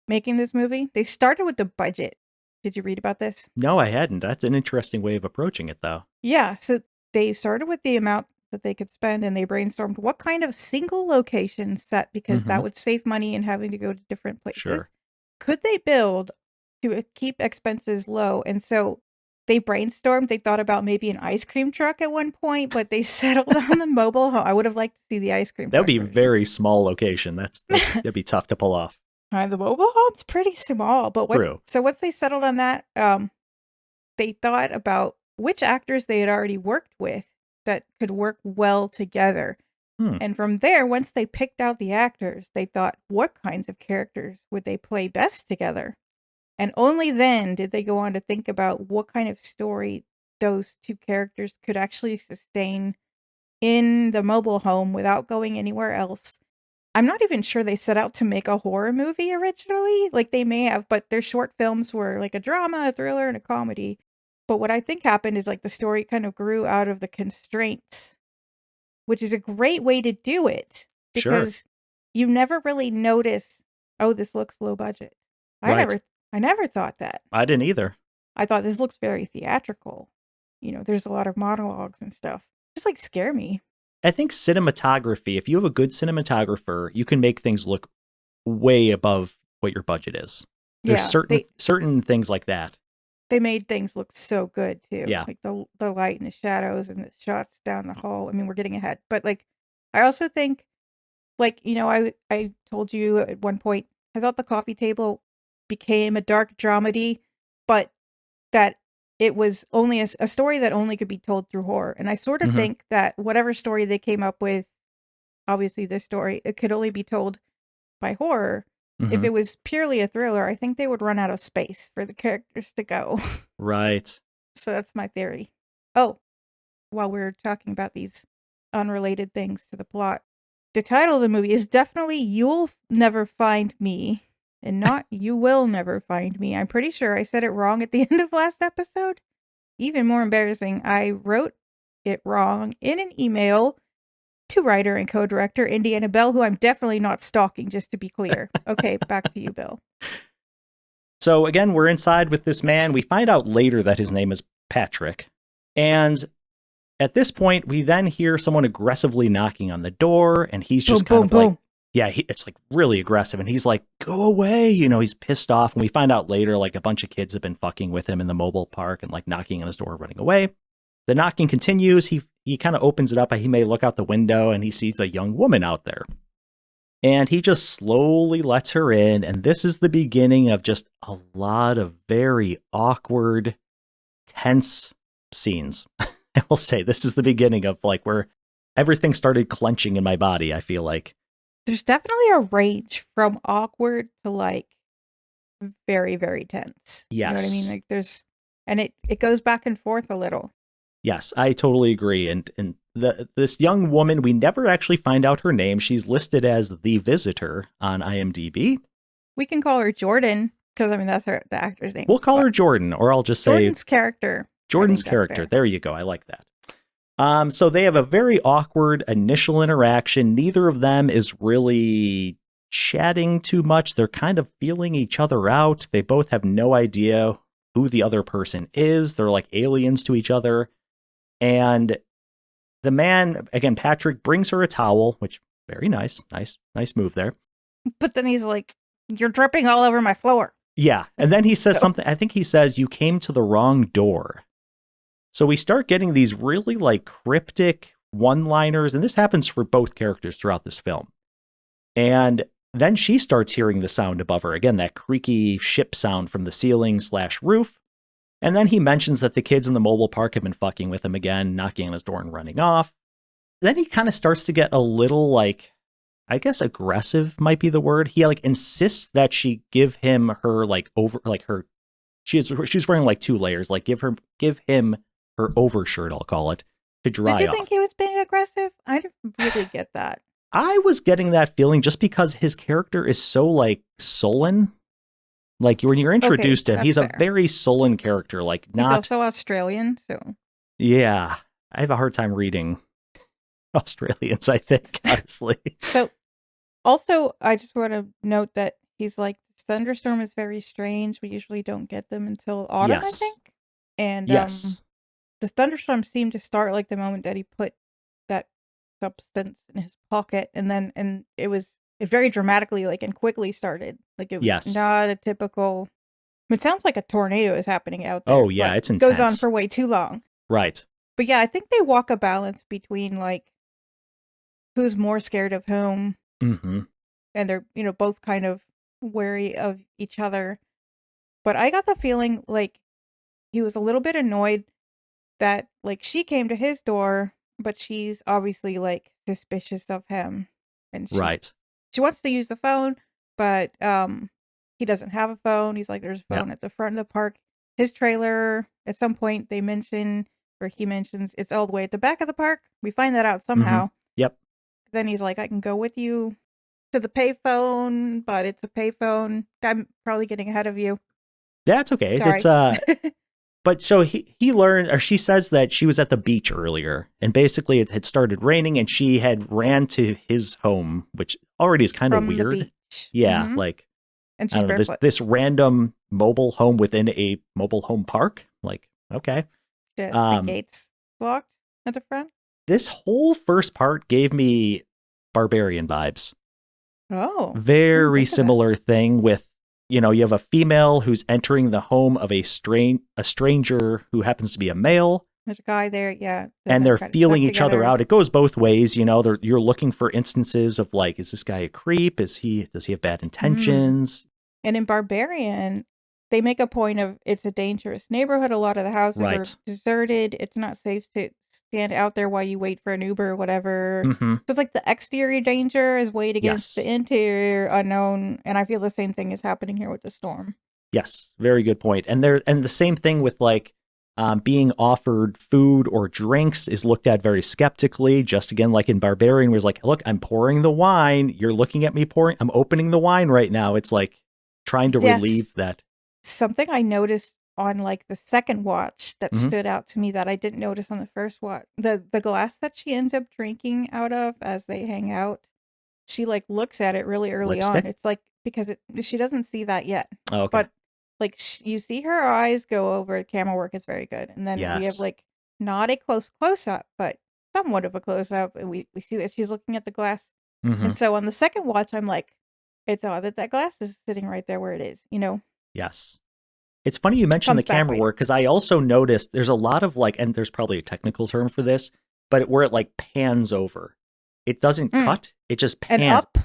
Speaker 2: making this movie. They started with the budget. Did you read about this?
Speaker 1: No, I hadn't. That's an interesting way of approaching it, though.
Speaker 2: Yeah, so they started with the amount that they could spend, and they brainstormed what kind of single location set, because that would save money in having to go to different places, could they build to keep expenses low. And so they brainstormed. They thought about maybe an ice cream truck at one point, but they settled on the mobile home. I would have liked to see the ice cream truck.
Speaker 1: That would be a very small location. That'd be tough to pull off.
Speaker 2: The mobile home's pretty small, but once they settled on that, they thought about which actors they had already worked with that could work well together. And from there, once they picked out the actors, they thought, what kinds of characters would they play best together? And only then did they go on to think about what kind of story those two characters could actually sustain in the mobile home without going anywhere else. I'm not even sure they set out to make a horror movie originally. Like they may have, but their short films were like a drama, a thriller, and a comedy. But what I think happened is like the story kind of grew out of the constraints, which is a great way to do it because you never really notice, oh, this looks low budget. I never thought that.
Speaker 1: I didn't either.
Speaker 2: I thought this looks very theatrical. You know, there's a lot of monologues and stuff. Just like scare me.
Speaker 1: I think cinematography, if you have a good cinematographer, you can make things look way above what your budget is. There's certain things like that.
Speaker 2: They made things look so good too.
Speaker 1: Yeah.
Speaker 2: Like the light and the shadows and the shots down the hall. I mean, we're getting ahead. But like I also think like, you know, I told you at one point I thought The Coffee Table became a dark dramedy, but that it was only a story that only could be told through horror. And I sort of think that whatever story they came up with, obviously this story, it could only be told by horror. If it was purely a thriller, I think they would run out of space for the characters to go.
Speaker 1: Right.
Speaker 2: So that's my theory. Oh, while we're talking about these unrelated things to the plot. The title of the movie is definitely You'll Never Find Me, and not You Will Never Find Me. I'm pretty sure I said it wrong at the end of last episode. Even more embarrassing, I wrote it wrong in an email to writer and co-director Indiana Bell, who I'm definitely not stalking, just to be clear. Okay, back to you, Bill.
Speaker 1: So again, we're inside with this man. We find out later that his name is Patrick. And at this point, we then hear someone aggressively knocking on the door, and he's just like, yeah, it's like really aggressive. And he's like, go away. You know, he's pissed off. And we find out later, like a bunch of kids have been fucking with him in the mobile park and like knocking on his door, running away. The knocking continues. He kind of opens it up. He may look out the window and he sees a young woman out there. And he just slowly lets her in. And this is the beginning of just a lot of very awkward, tense scenes. I will say this is the beginning of like where everything started clenching in my body, I feel like.
Speaker 2: There's definitely a range from awkward to like very, very tense.
Speaker 1: Yes.
Speaker 2: You know what I mean? Like and it goes back and forth a little.
Speaker 1: Yes, I totally agree. And this young woman, we never actually find out her name. She's listed as the visitor on IMDb.
Speaker 2: We can call her Jordan, because I mean that's the actor's name.
Speaker 1: We'll call her Jordan, or I'll just say
Speaker 2: Jordan's character.
Speaker 1: Jordan's character. There you go. I like that. So they have a very awkward initial interaction. Neither of them is really chatting too much. They're kind of feeling each other out. They both have no idea who the other person is. They're like aliens to each other. And the man, again, Patrick, brings her a towel, which very nice move there.
Speaker 2: But then he's like, you're dripping all over my floor.
Speaker 1: Yeah. And then he says something, I think he says, you came to the wrong door. So we start getting these really like cryptic one-liners, and this happens for both characters throughout this film. And then she starts hearing the sound above her. Again, that creaky ship sound from the ceiling/roof. And then he mentions that the kids in the mobile park have been fucking with him again, knocking on his door and running off. Then he kind of starts to get a little like, I guess aggressive might be the word. He like insists that she give him her like over, like her, she's wearing like 2 layers, like give him her overshirt, I'll call it, to dry off.
Speaker 2: Did you think he was being aggressive? I didn't really get that.
Speaker 1: I was getting that feeling just because his character is so like sullen. Like when you're introduced to him, he's fair. A very sullen character. Like not.
Speaker 2: He's also Australian, so.
Speaker 1: Yeah, I have a hard time reading Australians, I think, honestly.
Speaker 2: So, also, I just want to note that he's like, thunderstorm is very strange. We usually don't get them until autumn, I think. And the thunderstorm seemed to start like the moment that he put that substance in his pocket, and it very dramatically like and quickly started. Like it was not a typical. It sounds like a tornado is happening out there.
Speaker 1: Oh yeah, it's intense.
Speaker 2: It goes on for way too long.
Speaker 1: Right.
Speaker 2: But yeah, I think they walk a balance between like who's more scared of whom, and they're both kind of wary of each other. But I got the feeling like he was a little bit annoyed that like she came to his door, but she's obviously like suspicious of him, and she wants to use the phone, but he doesn't have a phone. He's like, there's a phone at the front of the park. His trailer, at some point, he mentions it's all the way at the back of the park. We find that out somehow.
Speaker 1: Yep.
Speaker 2: Then he's like, I can go with you to the payphone, but it's a payphone. I'm probably getting ahead of you.
Speaker 1: That's okay.
Speaker 2: Sorry.
Speaker 1: It's But so he learned, or she says that she was at the beach earlier, and basically it had started raining, and she had ran to his home, which already is kind of weird.
Speaker 2: The beach.
Speaker 1: Yeah, like
Speaker 2: and she's barefoot.
Speaker 1: This random mobile home within a mobile home park. Like, okay,
Speaker 2: the gates locked at the front.
Speaker 1: This whole first part gave me Barbarian vibes.
Speaker 2: Oh,
Speaker 1: very similar thing with. You have a female who's entering the home of a stranger who happens to be a male.
Speaker 2: There's a guy there, yeah.
Speaker 1: And they're feeling each other out. It goes both ways, you're looking for instances of like, is this guy a creep? Does he have bad intentions?
Speaker 2: And in Barbarian, they make a point of it's a dangerous neighborhood. A lot of the houses are deserted. It's not safe to stand out there while you wait for an Uber or whatever. So it's like the exterior danger is weighed against the interior unknown. And I feel the same thing is happening here with the storm.
Speaker 1: Yes, very good point. And the same thing with like Being offered food or drinks is looked at very skeptically. Just again, like in Barbarian, was like, look, I'm pouring the wine. You're looking at me pouring. I'm opening the wine right now. It's like trying to relieve that.
Speaker 2: Something I noticed on like the second watch that
Speaker 1: Mhm.
Speaker 2: stood out to me that I didn't notice on the first watch. The glass that she ends up drinking out of as they hang out, she like looks at it really early on.
Speaker 1: Lipstick?
Speaker 2: It's like because she doesn't see that yet.
Speaker 1: Oh, okay.
Speaker 2: But like you see her eyes go over. The camera work is very good, and then we have
Speaker 1: Yes.
Speaker 2: like not a close up, but somewhat of a close up, and we see that she's looking at the glass.
Speaker 1: Mhm.
Speaker 2: And so on the second watch, I'm like, it's odd that glass is sitting right there where it is, you know?
Speaker 1: Yes. It's funny you mentioned the
Speaker 2: Comes back
Speaker 1: camera
Speaker 2: later.
Speaker 1: work because I also noticed there's a lot of like, and there's probably a technical term for this, but where it like pans over. It doesn't cut, it just pans.
Speaker 2: And up.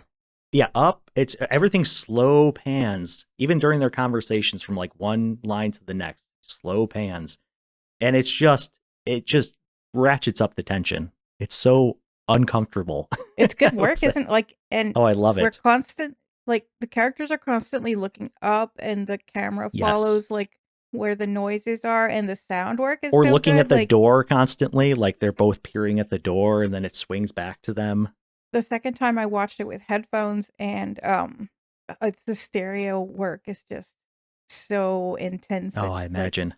Speaker 1: Yeah, up. It's everything slow pans, even during their conversations from like one line to the next, slow pans. And it just ratchets up the tension. It's so uncomfortable.
Speaker 2: It's good
Speaker 1: I would
Speaker 2: work,
Speaker 1: say.
Speaker 2: isn't like and
Speaker 1: Oh, I love
Speaker 2: we're
Speaker 1: it.
Speaker 2: like the characters are constantly looking up and the camera
Speaker 1: Yes.
Speaker 2: follows like where the noises are and the sound work is
Speaker 1: Or
Speaker 2: so
Speaker 1: looking
Speaker 2: good.
Speaker 1: at the
Speaker 2: Like
Speaker 1: door constantly, like they're both peering at the door and then it swings back to them.
Speaker 2: the second time I watched it with headphones and the stereo work is just so intense
Speaker 1: Oh,
Speaker 2: and
Speaker 1: I imagine.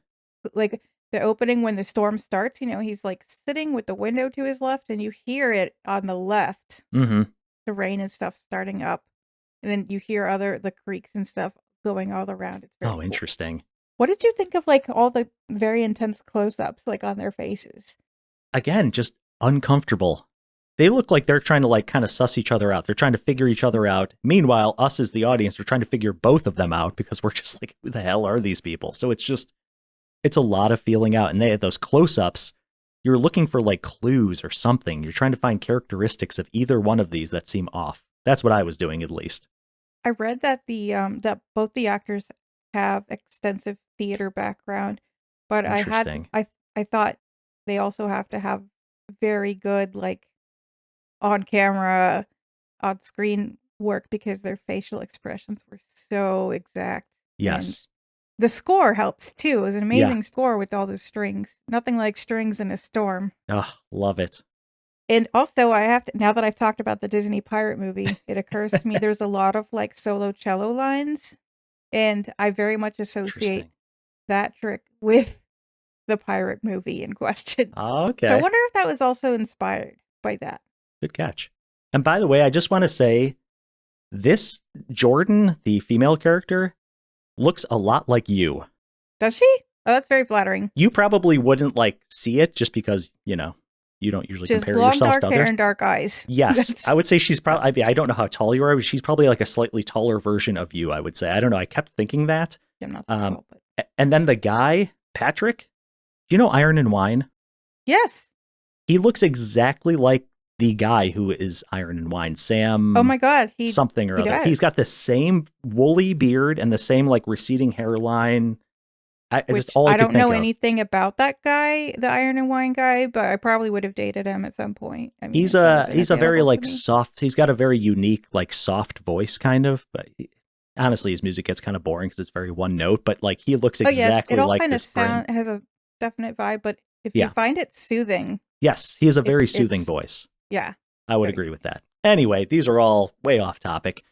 Speaker 2: like the opening when the storm starts, you know, he's like sitting with the window to his left and you hear it on the left,
Speaker 1: Mm-hmm.
Speaker 2: the rain and stuff starting up. And then you hear the creaks and stuff going all around. It's very
Speaker 1: Oh,
Speaker 2: cool.
Speaker 1: interesting.
Speaker 2: What did you think of like all the very intense close-ups like on their faces?
Speaker 1: Again, just uncomfortable. They look like they're trying to like kind of suss each other out. They're trying to figure each other out. Meanwhile, us as the audience are trying to figure both of them out because we're just like, who the hell are these people? So it's a lot of feeling out. And they had those close-ups. You're looking for like clues or something. You're trying to find characteristics of either one of these that seem off. That's what I was doing at least.
Speaker 2: I read that that both the actors have extensive theater background, but
Speaker 1: Interesting.
Speaker 2: I thought they also have to have very good like on camera, on screen work because their facial expressions were so exact. And
Speaker 1: Yes.
Speaker 2: the score helps too. It was an
Speaker 1: Yeah.
Speaker 2: amazing score with all those strings. Nothing like strings in a storm.
Speaker 1: Oh, love it.
Speaker 2: And also, I have to, now that I've talked about the Disney pirate movie, it occurs to me there's a lot of like solo cello lines, and I very much associate
Speaker 1: Interesting.
Speaker 2: that trick with the pirate movie in question.
Speaker 1: Oh,
Speaker 2: So
Speaker 1: okay.
Speaker 2: I wonder if that was also inspired by that.
Speaker 1: Good catch. And by the way, I just want to say this Jordan, the female character, looks a lot like you.
Speaker 2: Does she? Oh, that's very flattering.
Speaker 1: You probably wouldn't like see it just because, you don't usually
Speaker 2: Just
Speaker 1: compare
Speaker 2: long
Speaker 1: yourself
Speaker 2: dark
Speaker 1: to
Speaker 2: hair
Speaker 1: others.
Speaker 2: and dark eyes.
Speaker 1: Yes, I would say she's probably, I mean, I don't know how tall you are, but she's probably like a slightly taller version of you, I would say. I don't know. I kept thinking that.
Speaker 2: I'm not that tall, but
Speaker 1: And then the guy, Patrick, do you know Iron and Wine?
Speaker 2: yes.
Speaker 1: He looks exactly like the guy who is Iron and Wine, Sam.
Speaker 2: Oh my God,
Speaker 1: something or
Speaker 2: he
Speaker 1: other.
Speaker 2: does.
Speaker 1: He's got the same woolly beard and the same like receding hairline.
Speaker 2: Which
Speaker 1: Just all I could
Speaker 2: don't
Speaker 1: think
Speaker 2: know
Speaker 1: of.
Speaker 2: anything about that guy, the Iron and Wine guy, but I probably would have dated him at some point. I mean,
Speaker 1: He's
Speaker 2: if that had been
Speaker 1: a very
Speaker 2: available
Speaker 1: like
Speaker 2: to me.
Speaker 1: soft. He's got a very unique like soft voice kind of. But honestly, his music gets kind of boring because it's very one note. But like he looks
Speaker 2: Oh yeah,
Speaker 1: exactly
Speaker 2: it all
Speaker 1: like
Speaker 2: kind of
Speaker 1: this brain.
Speaker 2: has a definite vibe, but if
Speaker 1: Yeah.
Speaker 2: you find it soothing,
Speaker 1: Yes, he has a very
Speaker 2: It's-
Speaker 1: soothing
Speaker 2: it's-
Speaker 1: voice.
Speaker 2: yeah.
Speaker 1: I would
Speaker 2: very
Speaker 1: agree with that. Anyway, these are all way off topic.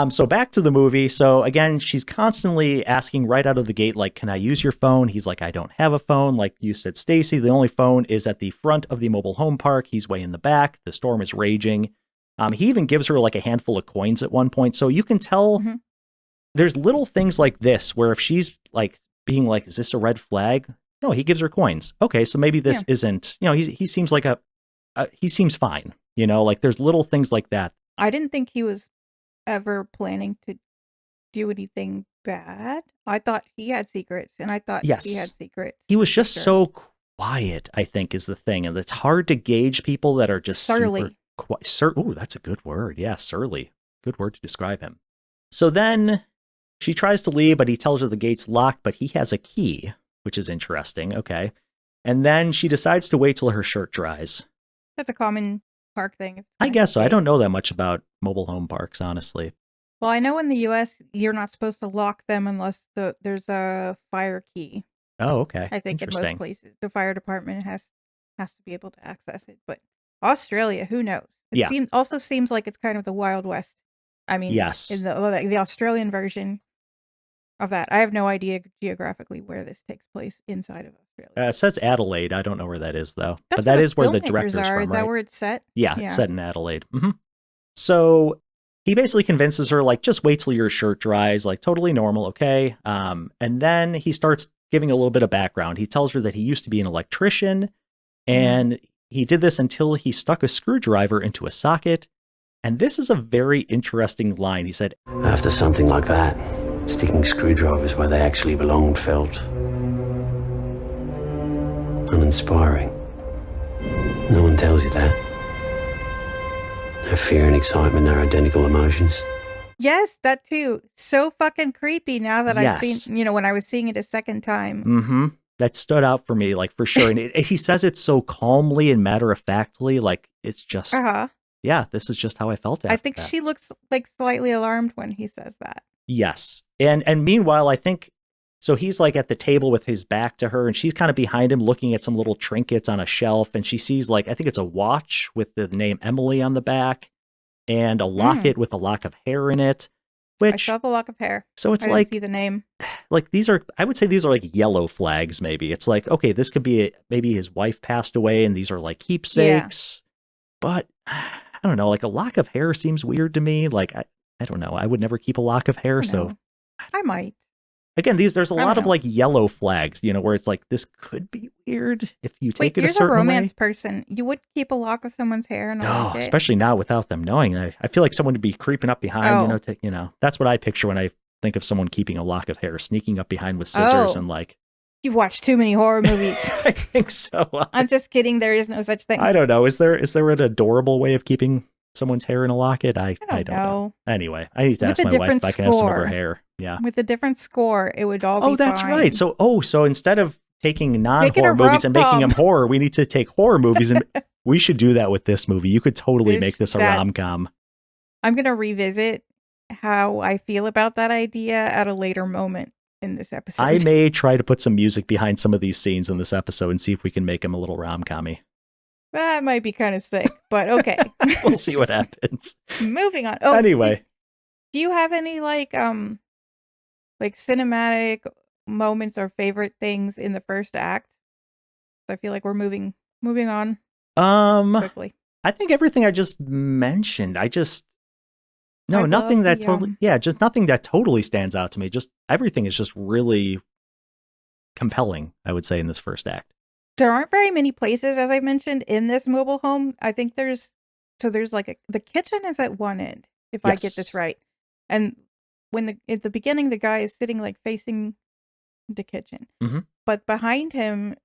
Speaker 1: So back to the movie. So again, she's constantly asking right out of the gate, like, can I use your phone? He's like, I don't have a phone. Like you said, Stacy, the only phone is at the front of the mobile home park. He's way in the back. The storm is raging. He even gives her like a handful of coins at one point. So you can tell
Speaker 2: Mhm.
Speaker 1: there's little things like this where if she's like being like, is this a red flag? No, he gives her coins. Okay, so maybe this isn't, he seems like he seems fine. Like there's little things like that.
Speaker 2: I didn't think he was ever planning to do anything bad. I thought he had secrets, and I thought
Speaker 1: Yes.
Speaker 2: she had secrets.
Speaker 1: He was just
Speaker 2: Sure.
Speaker 1: so quiet, I think, is the thing. And it's hard to gauge people that are just
Speaker 2: Surly.
Speaker 1: super quiet. Ooh, that's a good word. Yeah, surly. Good word to describe him. So then she tries to leave, but he tells her the gate's locked, but he has a key, which is interesting. Okay. And then she decides to wait till her shirt dries.
Speaker 2: That's a common park thing.
Speaker 1: I guess so. I don't know that much about mobile home parks, honestly.
Speaker 2: Well, I know in the U.S. you're not supposed to lock them unless there's a fire key.
Speaker 1: Oh, okay.
Speaker 2: I think in most
Speaker 1: Interesting.
Speaker 2: places the fire department has to be able to access it, but Australia, who knows? It
Speaker 1: Yeah.
Speaker 2: seems like it's kind of the Wild West. I mean, in
Speaker 1: Yes.
Speaker 2: the Australian version of that, I have no idea geographically where this takes place inside of Australia.
Speaker 1: It says Adelaide. I don't know where that is, though.
Speaker 2: That's
Speaker 1: But
Speaker 2: where
Speaker 1: that
Speaker 2: the
Speaker 1: is where the
Speaker 2: filmmakers
Speaker 1: director's
Speaker 2: are. Is
Speaker 1: from,
Speaker 2: that
Speaker 1: right?
Speaker 2: where it's set?
Speaker 1: Yeah, it's
Speaker 2: Yeah.
Speaker 1: set in Adelaide. So he basically convinces her, like, just wait till your shirt dries, like, totally normal, okay? And then he starts giving a little bit of background. He tells her that he used to be an electrician, and he did this until he stuck a screwdriver into a socket. And this is a very interesting line. He said,
Speaker 4: After something like that, sticking screwdrivers where they actually belonged felt uninspiring. No one tells you that. Her fear and excitement are identical emotions.
Speaker 2: Yes, that too. So fucking creepy now that I've
Speaker 1: Yes.
Speaker 2: seen, when I was seeing it a second time.
Speaker 1: That stood out for me, like, for sure. And he says it so calmly and matter-of-factly, like, it's just, yeah, this is just how I felt after
Speaker 2: I think
Speaker 1: that.
Speaker 2: she looks like slightly alarmed when he says that.
Speaker 1: Yes. And meanwhile, I think, so he's like at the table with his back to her, and she's kind of behind him looking at some little trinkets on a shelf, and she sees, like, I think it's a watch with the name Emily on the back, and a locket with a lock of hair in it. Which,
Speaker 2: I saw the lock of hair.
Speaker 1: So it's
Speaker 2: I
Speaker 1: like,
Speaker 2: didn't see the name.
Speaker 1: Like, I would say these are like yellow flags, maybe. It's like, okay, this could be, maybe his wife passed away, and these are like keepsakes. Yeah. But I don't know, like a lock of hair seems weird to me. Like, I don't know. I would never keep a lock of hair, so.
Speaker 2: I might.
Speaker 1: Again, there's a lot of like yellow flags, where it's like, this could be weird if you take it a certain way.
Speaker 2: You're a romance person. You would keep a lock of someone's hair and all that.
Speaker 1: Especially now without them knowing. I feel like someone would be creeping up behind, that's what I picture when I think of someone keeping a lock of hair, sneaking up behind with scissors and like.
Speaker 2: You've watched too many horror movies.
Speaker 1: I think so.
Speaker 2: I'm just kidding. There is no such thing.
Speaker 1: I don't know. Is there an adorable way of keeping someone's hair in a locket? I don't know. Anyway, I need to ask my wife if I can have some of her hair. Yeah.
Speaker 2: With a different score, it would all be
Speaker 1: that's
Speaker 2: fine.
Speaker 1: right. So instead of taking non-horror movies and making them horror, we need to take horror movies, and we should do that with this movie. You could totally make this a rom-com.
Speaker 2: I'm going to revisit how I feel about that idea at a later moment in this episode.
Speaker 1: I may try to put some music behind some of these scenes in this episode and see if we can make them a little rom-com-y.
Speaker 2: That might be kind of sick, but okay.
Speaker 1: We'll see what happens.
Speaker 2: Moving on.
Speaker 1: Anyway.
Speaker 2: Do you have any like cinematic moments or favorite things in the first act? I feel like we're moving on quickly.
Speaker 1: I think everything I just mentioned, nothing that totally stands out to me. Just everything is just really compelling, I would say, in this first act.
Speaker 2: There aren't very many places, as I mentioned, in this mobile home. I think there's like the kitchen is at one end, if I get this right. And when at the beginning, the guy is sitting like facing the kitchen, but behind him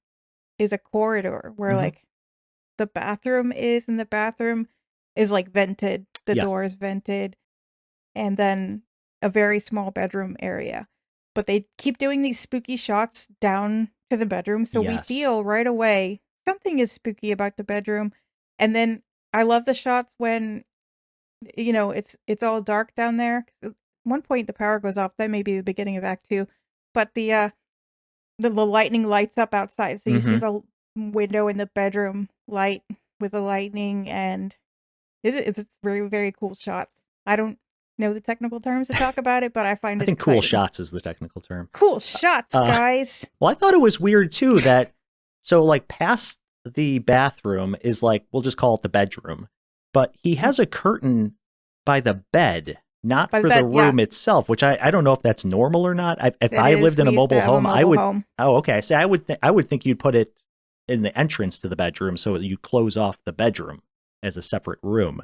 Speaker 2: is a corridor where like the bathroom is, and the bathroom is like vented. The door is vented, and then a very small bedroom area. But they keep doing these spooky shots down to the bedroom, so we feel right away something is spooky about the bedroom. And then I love the shots when it's all dark down there. At one point the power goes off. That may be the beginning of Act 2, but the lightning lights up outside, so you see the window in the bedroom light with the lightning, and it's very, very cool shots. I don't know the technical terms to talk about it, but I find
Speaker 1: I think
Speaker 2: exciting.
Speaker 1: Cool shots is the technical term.
Speaker 2: Cool shots, guys.
Speaker 1: Well, I thought it was weird too that so like past the bathroom is like, we'll just call it the bedroom, but he has a curtain by the bed, not for the room itself, which I don't know if that's normal or not. If I lived in a mobile home, I would. Oh, okay. So I would think you'd put it in the entrance to the bedroom so that you close off the bedroom as a separate room.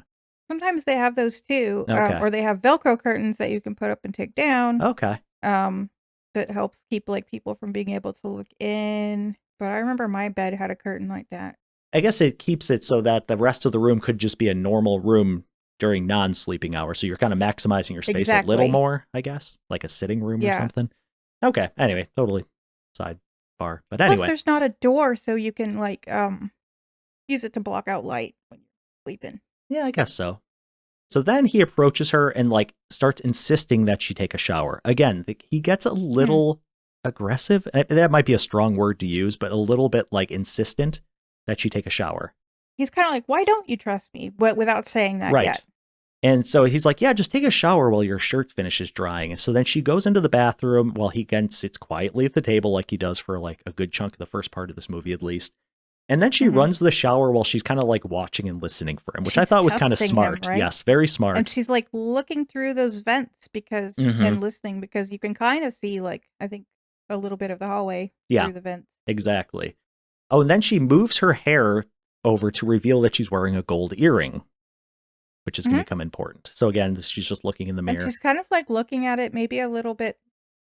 Speaker 2: Sometimes they have those too, or they have Velcro curtains that you can put up and take down.
Speaker 1: Okay.
Speaker 2: That helps keep like people from being able to look in. But I remember my bed had a curtain like that.
Speaker 1: I guess it keeps it so that the rest of the room could just be a normal room during non-sleeping hours. So you're kind of maximizing your space a little more, I guess, like a sitting room or something. Okay. Anyway, totally sidebar. But anyway.
Speaker 2: Plus, there's not a door, so you can like use it to block out light when you're sleeping.
Speaker 1: Yeah, I guess so. So then he approaches her and like starts insisting that she take a shower. Again, he gets a little aggressive. That might be a strong word to use, but a little bit like insistent that she take a shower.
Speaker 2: He's kind of like, why don't you trust me? But without saying that
Speaker 1: Right.
Speaker 2: yet.
Speaker 1: And so he's like, yeah, just take a shower while your shirt finishes drying. And so then she goes into the bathroom while he again sits quietly at the table like he does for like a good chunk of the first part of this movie, at least. And then she runs to the shower while she's kind of like watching and listening for him, which I
Speaker 2: She's
Speaker 1: thought was kind of
Speaker 2: testing
Speaker 1: smart.
Speaker 2: him, right?
Speaker 1: Yes, very smart.
Speaker 2: And she's like looking through those vents because and listening because you can kind of see like, I think, a little bit of the hallway through the vents.
Speaker 1: Exactly. Oh, and then she moves her hair over to reveal that she's wearing a gold earring, which is going to become important. So again, she's just looking in the mirror.
Speaker 2: And she's kind of like looking at it, maybe a little bit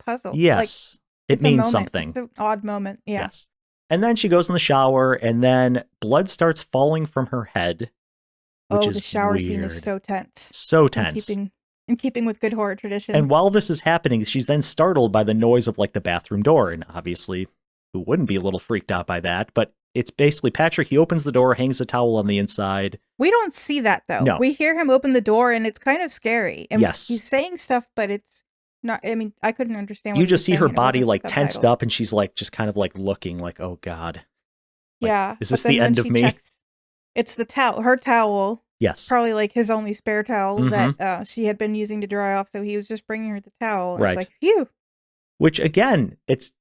Speaker 2: puzzled.
Speaker 1: Yes.
Speaker 2: Like,
Speaker 1: it means something.
Speaker 2: It's an odd moment. Yeah.
Speaker 1: Yes. And then she goes in the shower, and then blood starts falling from her head, which is
Speaker 2: the shower
Speaker 1: weird.
Speaker 2: scene is so tense.
Speaker 1: So tense.
Speaker 2: In keeping with good horror tradition.
Speaker 1: And while this is happening, she's then startled by the noise of like the bathroom door. And obviously, who wouldn't be a little freaked out by that? But it's basically Patrick. He opens the door, hangs a towel on the inside.
Speaker 2: We don't see that though.
Speaker 1: No.
Speaker 2: We hear him open the door, and it's kind of scary. And
Speaker 1: yes.
Speaker 2: He's saying stuff, but it's not. I mean, I couldn't understand.
Speaker 1: You just see her body like tensed up, and she's like just kind of like looking like, oh God. Like,
Speaker 2: yeah.
Speaker 1: Is this the end of me?
Speaker 2: It's the towel. Her towel.
Speaker 1: Yes.
Speaker 2: Probably like his only spare towel that she had been using to dry off. So he was just bringing her the towel. And
Speaker 1: right.
Speaker 2: It's like, phew.
Speaker 1: Which again, it's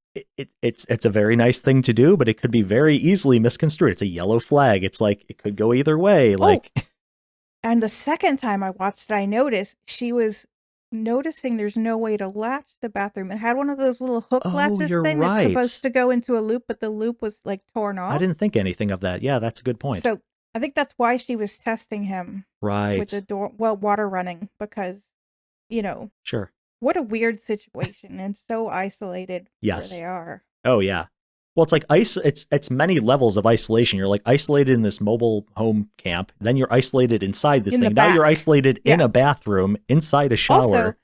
Speaker 1: a very nice thing to do, but it could be very easily misconstrued. It's a yellow flag. It's like it could go either way. Like.
Speaker 2: And the second time I watched it, I noticed she was noticing there's no way to latch the bathroom. It had one of those little hook latches thing that's supposed to go into a loop, but the loop was like torn off.
Speaker 1: I didn't think anything of that. Yeah, that's a good point.
Speaker 2: So I think that's why she was testing him.
Speaker 1: Right.
Speaker 2: With the door, water running, because,
Speaker 1: Sure.
Speaker 2: What a weird situation and so isolated
Speaker 1: where
Speaker 2: they are.
Speaker 1: Oh, yeah. Well, it's like it's many levels of isolation. You're like isolated in this mobile home camp. Then you're isolated inside this thing. Now you're isolated in a bathroom inside a shower.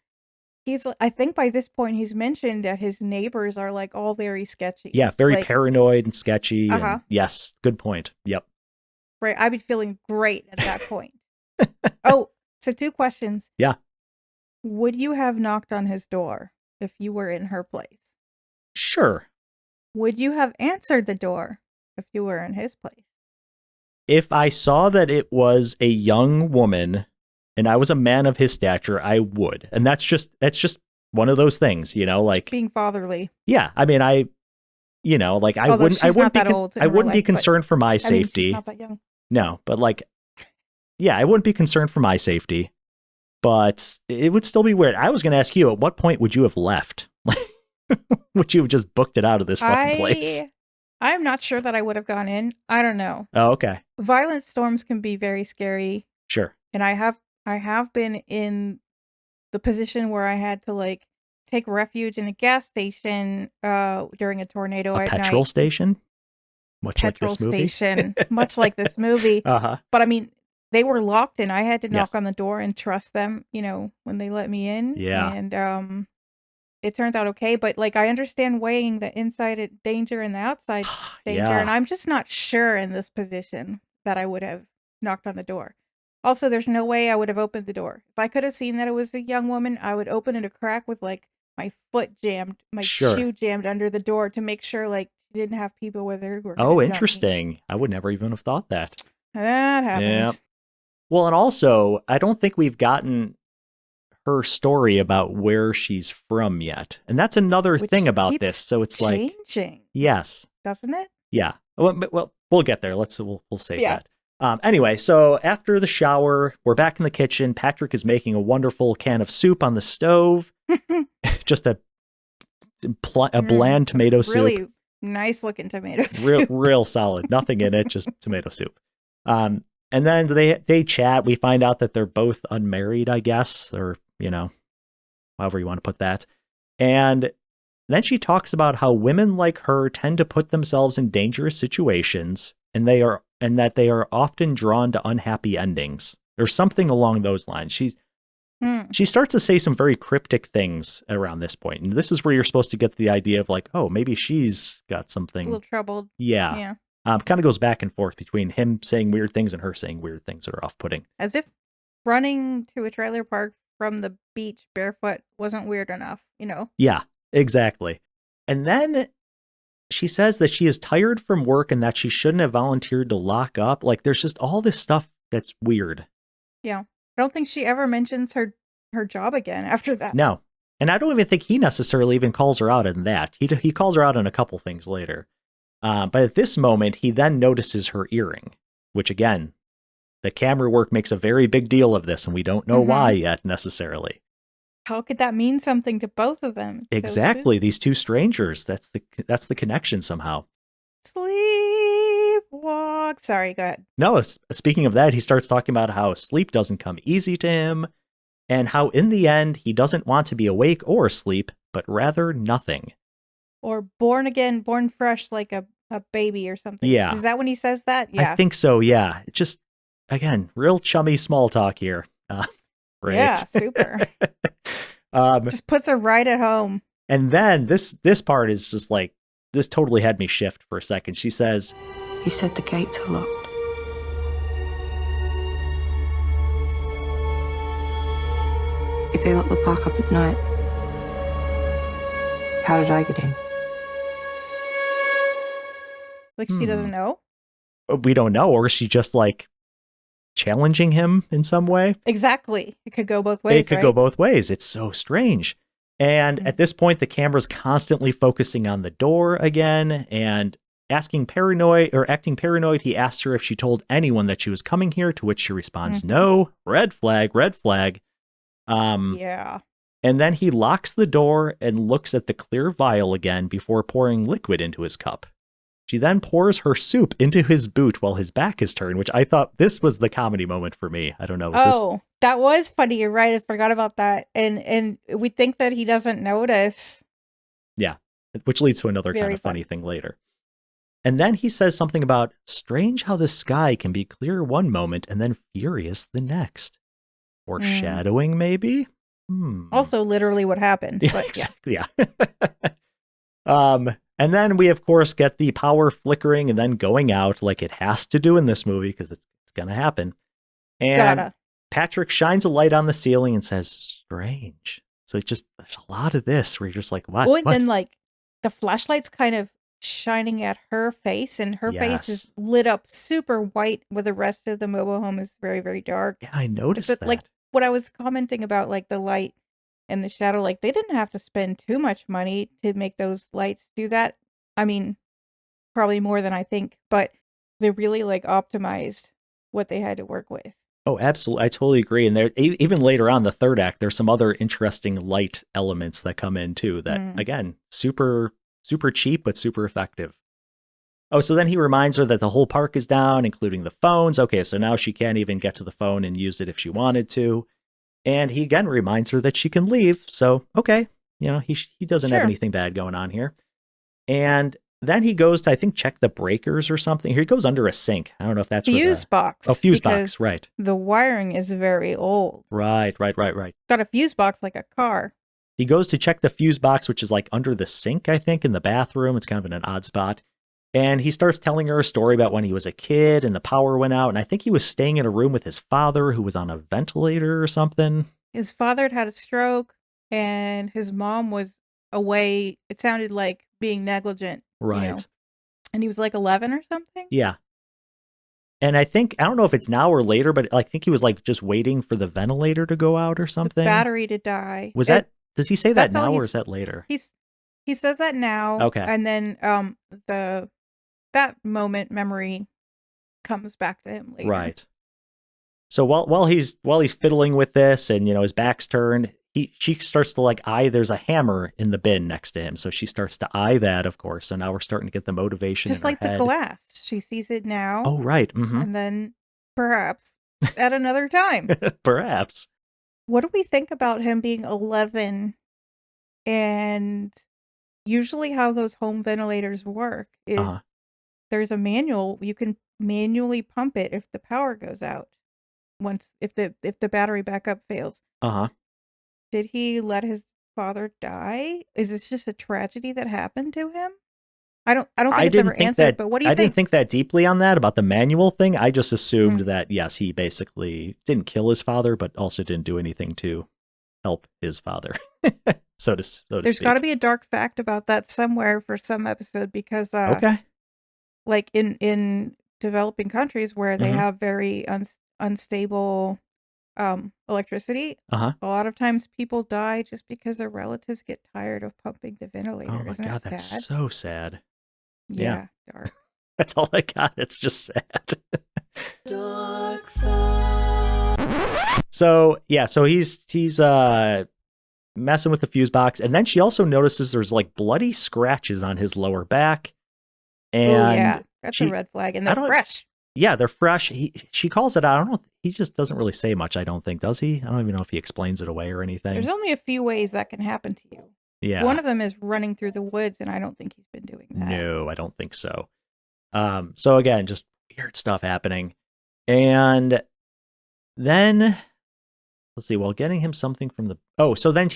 Speaker 2: Also, I think by this point he's mentioned that his neighbors are like all very sketchy.
Speaker 1: Yeah, very paranoid and sketchy.
Speaker 2: Uh-huh.
Speaker 1: Yes, good point. Yep.
Speaker 2: Right. I'd be feeling great at that point. Oh, so 2 questions.
Speaker 1: Yeah.
Speaker 2: Would you have knocked on his door if you were in her place?
Speaker 1: Sure.
Speaker 2: Would you have answered the door if you were in his place?
Speaker 1: If I saw that it was a young woman and I was a man of his stature, I would. And that's just one of those things, like
Speaker 2: it's being fatherly.
Speaker 1: Yeah. I mean, I wouldn't be concerned for my safety.
Speaker 2: She's not that young.
Speaker 1: No, but I wouldn't be concerned for my safety, but it would still be weird. I was going to ask you, at what point would you have left? Would you have just booked it out of this fucking place?
Speaker 2: I'm not sure that I would have gone in. I don't know.
Speaker 1: Oh, okay.
Speaker 2: Violent storms can be very scary.
Speaker 1: Sure.
Speaker 2: And I have been in the position where I had to take refuge in a gas station during a tornado at night.
Speaker 1: Petrol station? Much like this movie?
Speaker 2: Much like this movie.
Speaker 1: Uh-huh.
Speaker 2: But I mean, they were locked and I had to knock on the door and trust them, when they let me in.
Speaker 1: Yeah.
Speaker 2: And it turns out okay. But I understand weighing the inside danger and the outside danger.
Speaker 1: Yeah.
Speaker 2: And I'm just not sure in this position that I would have knocked on the door. Also, there's no way I would have opened the door. If I could have seen that it was a young woman, I would open it a crack with my foot jammed, my shoe jammed under the door to make sure she didn't have people with her.
Speaker 1: Oh, interesting. I would never even have thought that.
Speaker 2: That happens.
Speaker 1: Yeah. Well, and also, I don't think we've gotten her story about where she's from yet. And that's another thing about this. So it's
Speaker 2: changing.
Speaker 1: Yes.
Speaker 2: Doesn't it?
Speaker 1: Yeah. Well, we'll get there. We'll save that. Anyway, so after the shower, we're back in the kitchen. Patrick is making a wonderful can of soup on the stove. Just a bland tomato soup.
Speaker 2: Really nice looking tomato soup.
Speaker 1: Real solid. Nothing in it, just tomato soup. And then they chat. We find out that they're both unmarried, I guess, or, however you want to put that. And then she talks about how women like her tend to put themselves in dangerous situations and that they are often drawn to unhappy endings or something along those lines. She starts to say some very cryptic things around this point. And this is where you're supposed to get the idea of oh, maybe she's got something.
Speaker 2: A little troubled.
Speaker 1: Yeah. Kind of goes back and forth between him saying weird things and her saying weird things that are off-putting.
Speaker 2: As if running to a trailer park from the beach barefoot wasn't weird enough,
Speaker 1: Yeah, exactly. And then she says that she is tired from work and that she shouldn't have volunteered to lock up. Like, there's just all this stuff that's weird.
Speaker 2: Yeah. I don't think she ever mentions her job again after that.
Speaker 1: No. And I don't even think he necessarily even calls her out on that. He calls her out on a couple things later. But at this moment, he then notices her earring, which again, the camera work makes a very big deal of this, and we don't know why yet necessarily.
Speaker 2: How could that mean something to both of them?
Speaker 1: Exactly. These two strangers. That's the connection somehow.
Speaker 2: Sleepwalk. Sorry, go ahead.
Speaker 1: No, speaking of that, he starts talking about how sleep doesn't come easy to him, and how in the end, he doesn't want to be awake or asleep, but rather nothing.
Speaker 2: Or born again, born fresh like a baby or something.
Speaker 1: Yeah.
Speaker 2: Is that when he says that? Yeah.
Speaker 1: I think so, yeah. Just, again, real chummy small talk here. Right.
Speaker 2: Yeah, super. Just puts her right at home.
Speaker 1: And then this part is just like, this totally had me shift for a second. She says,
Speaker 5: "You said the gates are locked." "If they lock the park up at night, how did I get in?"
Speaker 2: Like she doesn't know?
Speaker 1: we don't know, or is she just like challenging him in some way?
Speaker 2: Exactly. It could go both ways.
Speaker 1: It could go both ways. It's so strange. And at this point, the camera's constantly focusing on the door again and acting paranoid. He asks her if she told anyone that she was coming here, to which she responds, no. Red flag, red flag.
Speaker 2: Yeah.
Speaker 1: And then he locks the door and looks at the clear vial again before pouring liquid into his cup. She then pours her soup into his boot while his back is turned, which I thought this was the comedy moment for me. I don't know.
Speaker 2: That was funny. You're right. I forgot about that. And we think that he doesn't notice.
Speaker 1: Yeah, which leads to another kind of funny thing later. And then he says something about, strange how the sky can be clear one moment and then furious the next. Or shadowing, maybe?
Speaker 2: Also literally what happened.
Speaker 1: Yeah,
Speaker 2: But
Speaker 1: exactly, yeah. And then we, of course, get the power flickering and then going out like it has to do in this movie because it's going to happen. And Patrick shines a light on the ceiling and says, strange. So it's just, there's a lot of this where you're just like, what?
Speaker 2: Well, and then like the flashlight's kind of shining at her face and her face is lit up super white where the rest of the mobile home is very, very dark.
Speaker 1: Yeah, I noticed that.
Speaker 2: Like what I was commenting about, like the light and the shadow, like they didn't have to spend too much money to make those lights do that. I mean, probably more than I think, but they really like optimized what they had to work with.
Speaker 1: Oh, absolutely. I totally agree. And there, even later on the third act, there's some other interesting light elements that come in too that, again, super, super cheap, but super effective. Oh, so then he reminds her that the whole park is down, including the phones. Okay, so now she can't even get to the phone and use it if she wanted to. And he again reminds her that she can leave. So, okay, you know, he doesn't have anything bad going on here. And then he goes to, I think, check the breakers or something. Here he goes under a sink. I don't know if that's
Speaker 2: fuse box.
Speaker 1: Oh, fuse box, right.
Speaker 2: The wiring is very old.
Speaker 1: Right.
Speaker 2: Got a fuse box like a car.
Speaker 1: He goes to check the fuse box, which is like under the sink, I think, in the bathroom. It's kind of in an odd spot. And he starts telling her a story about when he was a kid and the power went out. And I think he was staying in a room with his father who was on a ventilator or something.
Speaker 2: His father had had a stroke and his mom was away. It sounded like being negligent.
Speaker 1: Right.
Speaker 2: You know? And he was like 11 or something.
Speaker 1: Yeah. And I don't know if it's now or later, but I think he was like just waiting for the ventilator to go out or something.
Speaker 2: The battery to die.
Speaker 1: Does he say that now or is that later?
Speaker 2: He says that now.
Speaker 1: Okay.
Speaker 2: And then that moment memory comes back to him later.
Speaker 1: Right. So while he's fiddling with this and, you know, his back's turned, she starts to like eye, there's a hammer in the bin next to him. So she starts to eye that, of course. So now we're starting to get the motivation.
Speaker 2: Just
Speaker 1: in
Speaker 2: like
Speaker 1: her head.
Speaker 2: The glass. She sees it now.
Speaker 1: Oh, right. Mm-hmm.
Speaker 2: And then perhaps at another time.
Speaker 1: Perhaps.
Speaker 2: What do we think about him being 11? And usually how those home ventilators work is there's a manual. You can manually pump it if the power goes out. If the battery backup fails. Did he let his father die? Is this just a tragedy that happened to him? I don't think it's ever answered, but what do you think?
Speaker 1: I didn't think that deeply on that about the manual thing. I just assumed that yes, he basically didn't kill his father, but also didn't do anything to help his father. so to
Speaker 2: There's
Speaker 1: speak.
Speaker 2: got to be a dark fact about that somewhere for some episode because
Speaker 1: Okay.
Speaker 2: like in developing countries where they
Speaker 1: Mhm.
Speaker 2: have very unstable electricity,
Speaker 1: Uh-huh.
Speaker 2: a lot of times people die just because their relatives get tired of pumping the ventilator.
Speaker 1: Oh my
Speaker 2: Isn't
Speaker 1: God,
Speaker 2: that
Speaker 1: that's
Speaker 2: sad?
Speaker 1: so sad.
Speaker 2: Yeah, dark.
Speaker 1: That's all I got. It's just sad.
Speaker 3: Dark thought.
Speaker 1: So he's messing with the fuse box, and then she also notices there's like bloody scratches on his lower back.
Speaker 2: Oh
Speaker 1: And
Speaker 2: yeah, that's a
Speaker 1: she-
Speaker 2: red flag, and
Speaker 1: I
Speaker 2: they're
Speaker 1: don't-
Speaker 2: fresh.
Speaker 1: yeah, they're fresh. She calls it out. I don't know. He just doesn't really say much, I don't think, does he? I don't even know if he explains it away or anything.
Speaker 2: There's only a few ways that can happen to you.
Speaker 1: Yeah.
Speaker 2: One of them is running through the woods, and I don't think he's been doing that.
Speaker 1: No, I don't think so. So again, just weird stuff happening. And then let's see, well, getting him something from the so then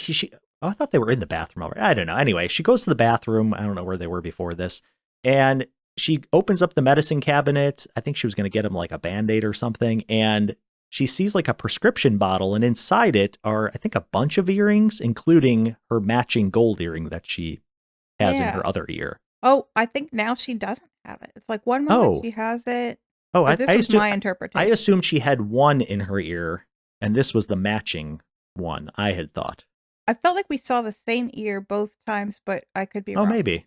Speaker 1: I thought they were in the bathroom already. I don't know. Anyway, she goes to the bathroom. I don't know where they were before this. And she opens up the medicine cabinet. I think she was going to get him like a Band-Aid or something. And she sees like a prescription bottle, and inside it are, I think, a bunch of earrings, including her matching gold earring that she has in
Speaker 2: Yeah.
Speaker 1: her other ear.
Speaker 2: Oh, I think now she doesn't have it. It's like one moment she has it.
Speaker 1: Oh,
Speaker 2: But this was my interpretation.
Speaker 1: I assumed she had one in her ear, and this was the matching one, I had thought.
Speaker 2: I felt like we saw the same ear both times, but I could be
Speaker 1: Oh,
Speaker 2: wrong.
Speaker 1: maybe.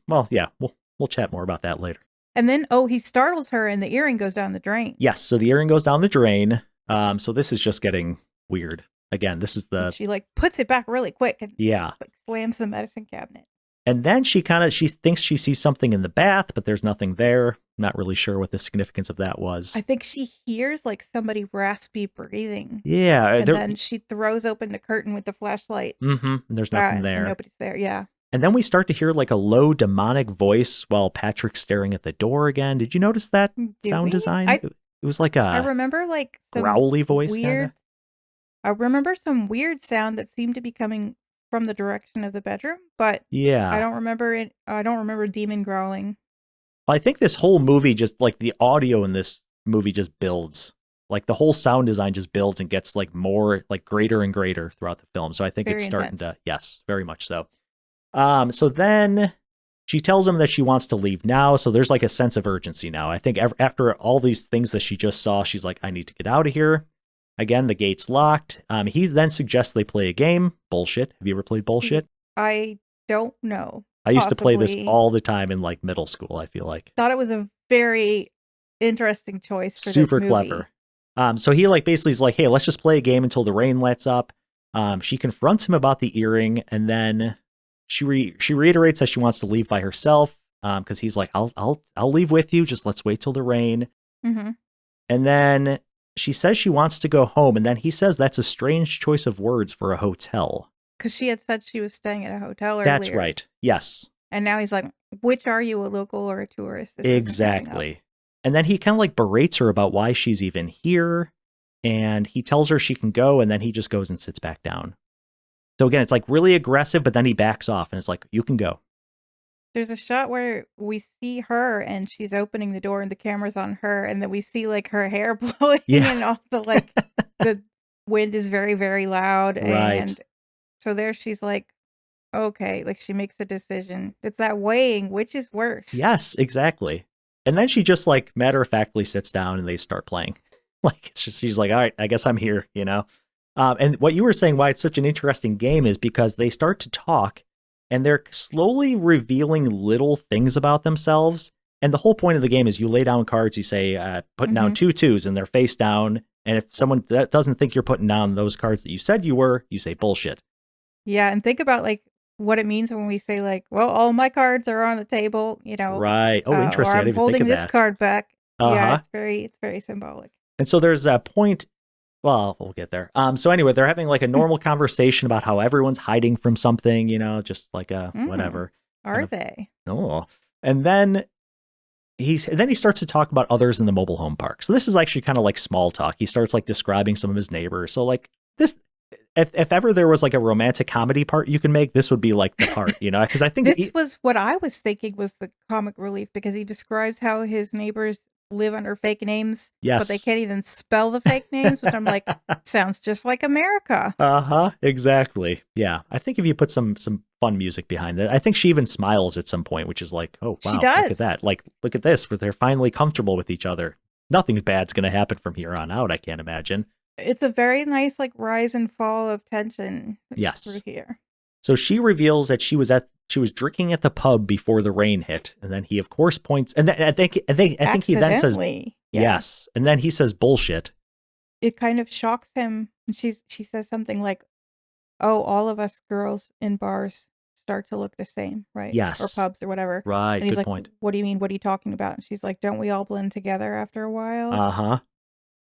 Speaker 1: Well, yeah, we'll chat more about that later.
Speaker 2: And then, he startles her, and the earring goes down the drain.
Speaker 1: Yes, so the earring goes down the drain. So this is just getting weird. Again, this is
Speaker 2: And she like puts it back really quick and
Speaker 1: yeah.
Speaker 2: like slams the medicine cabinet.
Speaker 1: And then she thinks she sees something in the bath, but there's nothing there. Not really sure what the significance of that was.
Speaker 2: I think she hears like somebody raspy breathing.
Speaker 1: Yeah.
Speaker 2: And then she throws open the curtain with the flashlight.
Speaker 1: Mm-hmm. There's nothing there.
Speaker 2: And nobody's there. Yeah.
Speaker 1: And then we start to hear like a low demonic voice while Patrick's staring at the door again. Did you notice that sound design? It was like
Speaker 2: I remember like some
Speaker 1: growly voice.
Speaker 2: Weird. I remember some weird sound that seemed to be coming from the direction of the bedroom, but
Speaker 1: yeah,
Speaker 2: I don't remember it. I don't remember demon growling.
Speaker 1: I think this whole movie just like the audio in this movie just builds. Like the whole sound design just builds and gets like more like greater and greater throughout the film. So I think
Speaker 2: Very
Speaker 1: it's starting
Speaker 2: intense.
Speaker 1: to, yes, very much so. So then she tells him that she wants to leave now. So there's like a sense of urgency now. I think after all these things that she just saw, she's like, I need to get out of here. Again, the gate's locked. He then suggests they play a game. Bullshit. Have you ever played bullshit?
Speaker 2: I don't know.
Speaker 1: I used to play this
Speaker 2: Possibly.
Speaker 1: all the time in like middle school, I feel like.
Speaker 2: Thought it was a very interesting choice for
Speaker 1: Super
Speaker 2: this movie.
Speaker 1: clever. So he like basically is like, hey, let's just play a game until the rain lets up. She confronts him about the earring, and then she reiterates that she wants to leave by herself. Because he's like, I'll leave with you. Just let's wait till the rain.
Speaker 2: Mm-hmm.
Speaker 1: And then she says she wants to go home, and then he says that's a strange choice of words for a hotel.
Speaker 2: Because she had said she was staying at a hotel earlier.
Speaker 1: That's right. Yes.
Speaker 2: And now he's like, which are you, a local or a tourist? This isn't adding up.
Speaker 1: Exactly. And then he kind of like berates her about why she's even here. And he tells her she can go, and then he just goes and sits back down. So again, it's like really aggressive, but then he backs off and it's like, you can go.
Speaker 2: There's a shot where we see her and she's opening the door and the camera's on her, and then we see like her hair blowing
Speaker 1: Yeah.
Speaker 2: and all the like the wind is very, very loud.
Speaker 1: Right.
Speaker 2: And so there she's like, okay, like she makes a decision. It's that weighing, which is worse.
Speaker 1: Yes, exactly. And then she just like matter-of-factly sits down and they start playing. Like it's just, she's like, all right, I guess I'm here, you know? And what you were saying, why it's such an interesting game, is because they start to talk and they're slowly revealing little things about themselves. And the whole point of the game is you lay down cards, you say, putting down 2 2s and they're face down. And if someone that doesn't think you're putting down those cards that you said you were, you say bullshit.
Speaker 2: Yeah. And think about like what it means when we say like, well, all my cards are on the table, you know.
Speaker 1: Right. Oh, interesting.
Speaker 2: Or
Speaker 1: I
Speaker 2: I'm
Speaker 1: didn't even
Speaker 2: holding
Speaker 1: think of
Speaker 2: this
Speaker 1: that.
Speaker 2: card back.
Speaker 1: Uh-huh.
Speaker 2: Yeah, it's very symbolic.
Speaker 1: And so there's a point. Well, we'll get there. So anyway, they're having like a normal conversation about how everyone's hiding from something, you know, just like a whatever.
Speaker 2: Are they?
Speaker 1: Oh, and then he starts to talk about others in the mobile home park. So this is actually kind of like small talk. He starts like describing some of his neighbors. So like this, if ever there was like a romantic comedy part you can make, this would be like the part, you know, because I think
Speaker 2: This was what I was thinking was the comic relief, because he describes how his neighbors live under fake names,
Speaker 1: Yes.
Speaker 2: but they can't even spell the fake names, which I'm like, sounds just like America.
Speaker 1: Exactly. Yeah, I think if you put some fun music behind it, I think she even smiles at some point, which is like, oh wow,
Speaker 2: She does.
Speaker 1: look at that! Like, look at this, where they're finally comfortable with each other. Nothing bad's going to happen from here on out. I can't imagine.
Speaker 2: It's a very nice like rise and fall of tension.
Speaker 1: Yes.
Speaker 2: Through here.
Speaker 1: So she reveals that she was drinking at the pub before the rain hit, and then he of course points, and I think he then says yes, and then he says bullshit.
Speaker 2: It kind of shocks him, and she says something like, "Oh, all of us girls in bars start to look the same, right?
Speaker 1: Yes,
Speaker 2: or pubs or whatever."
Speaker 1: Right.
Speaker 2: And he's
Speaker 1: good
Speaker 2: like,
Speaker 1: point.
Speaker 2: "What do you mean? What are you talking about?" And she's like, "Don't we all blend together after a while?"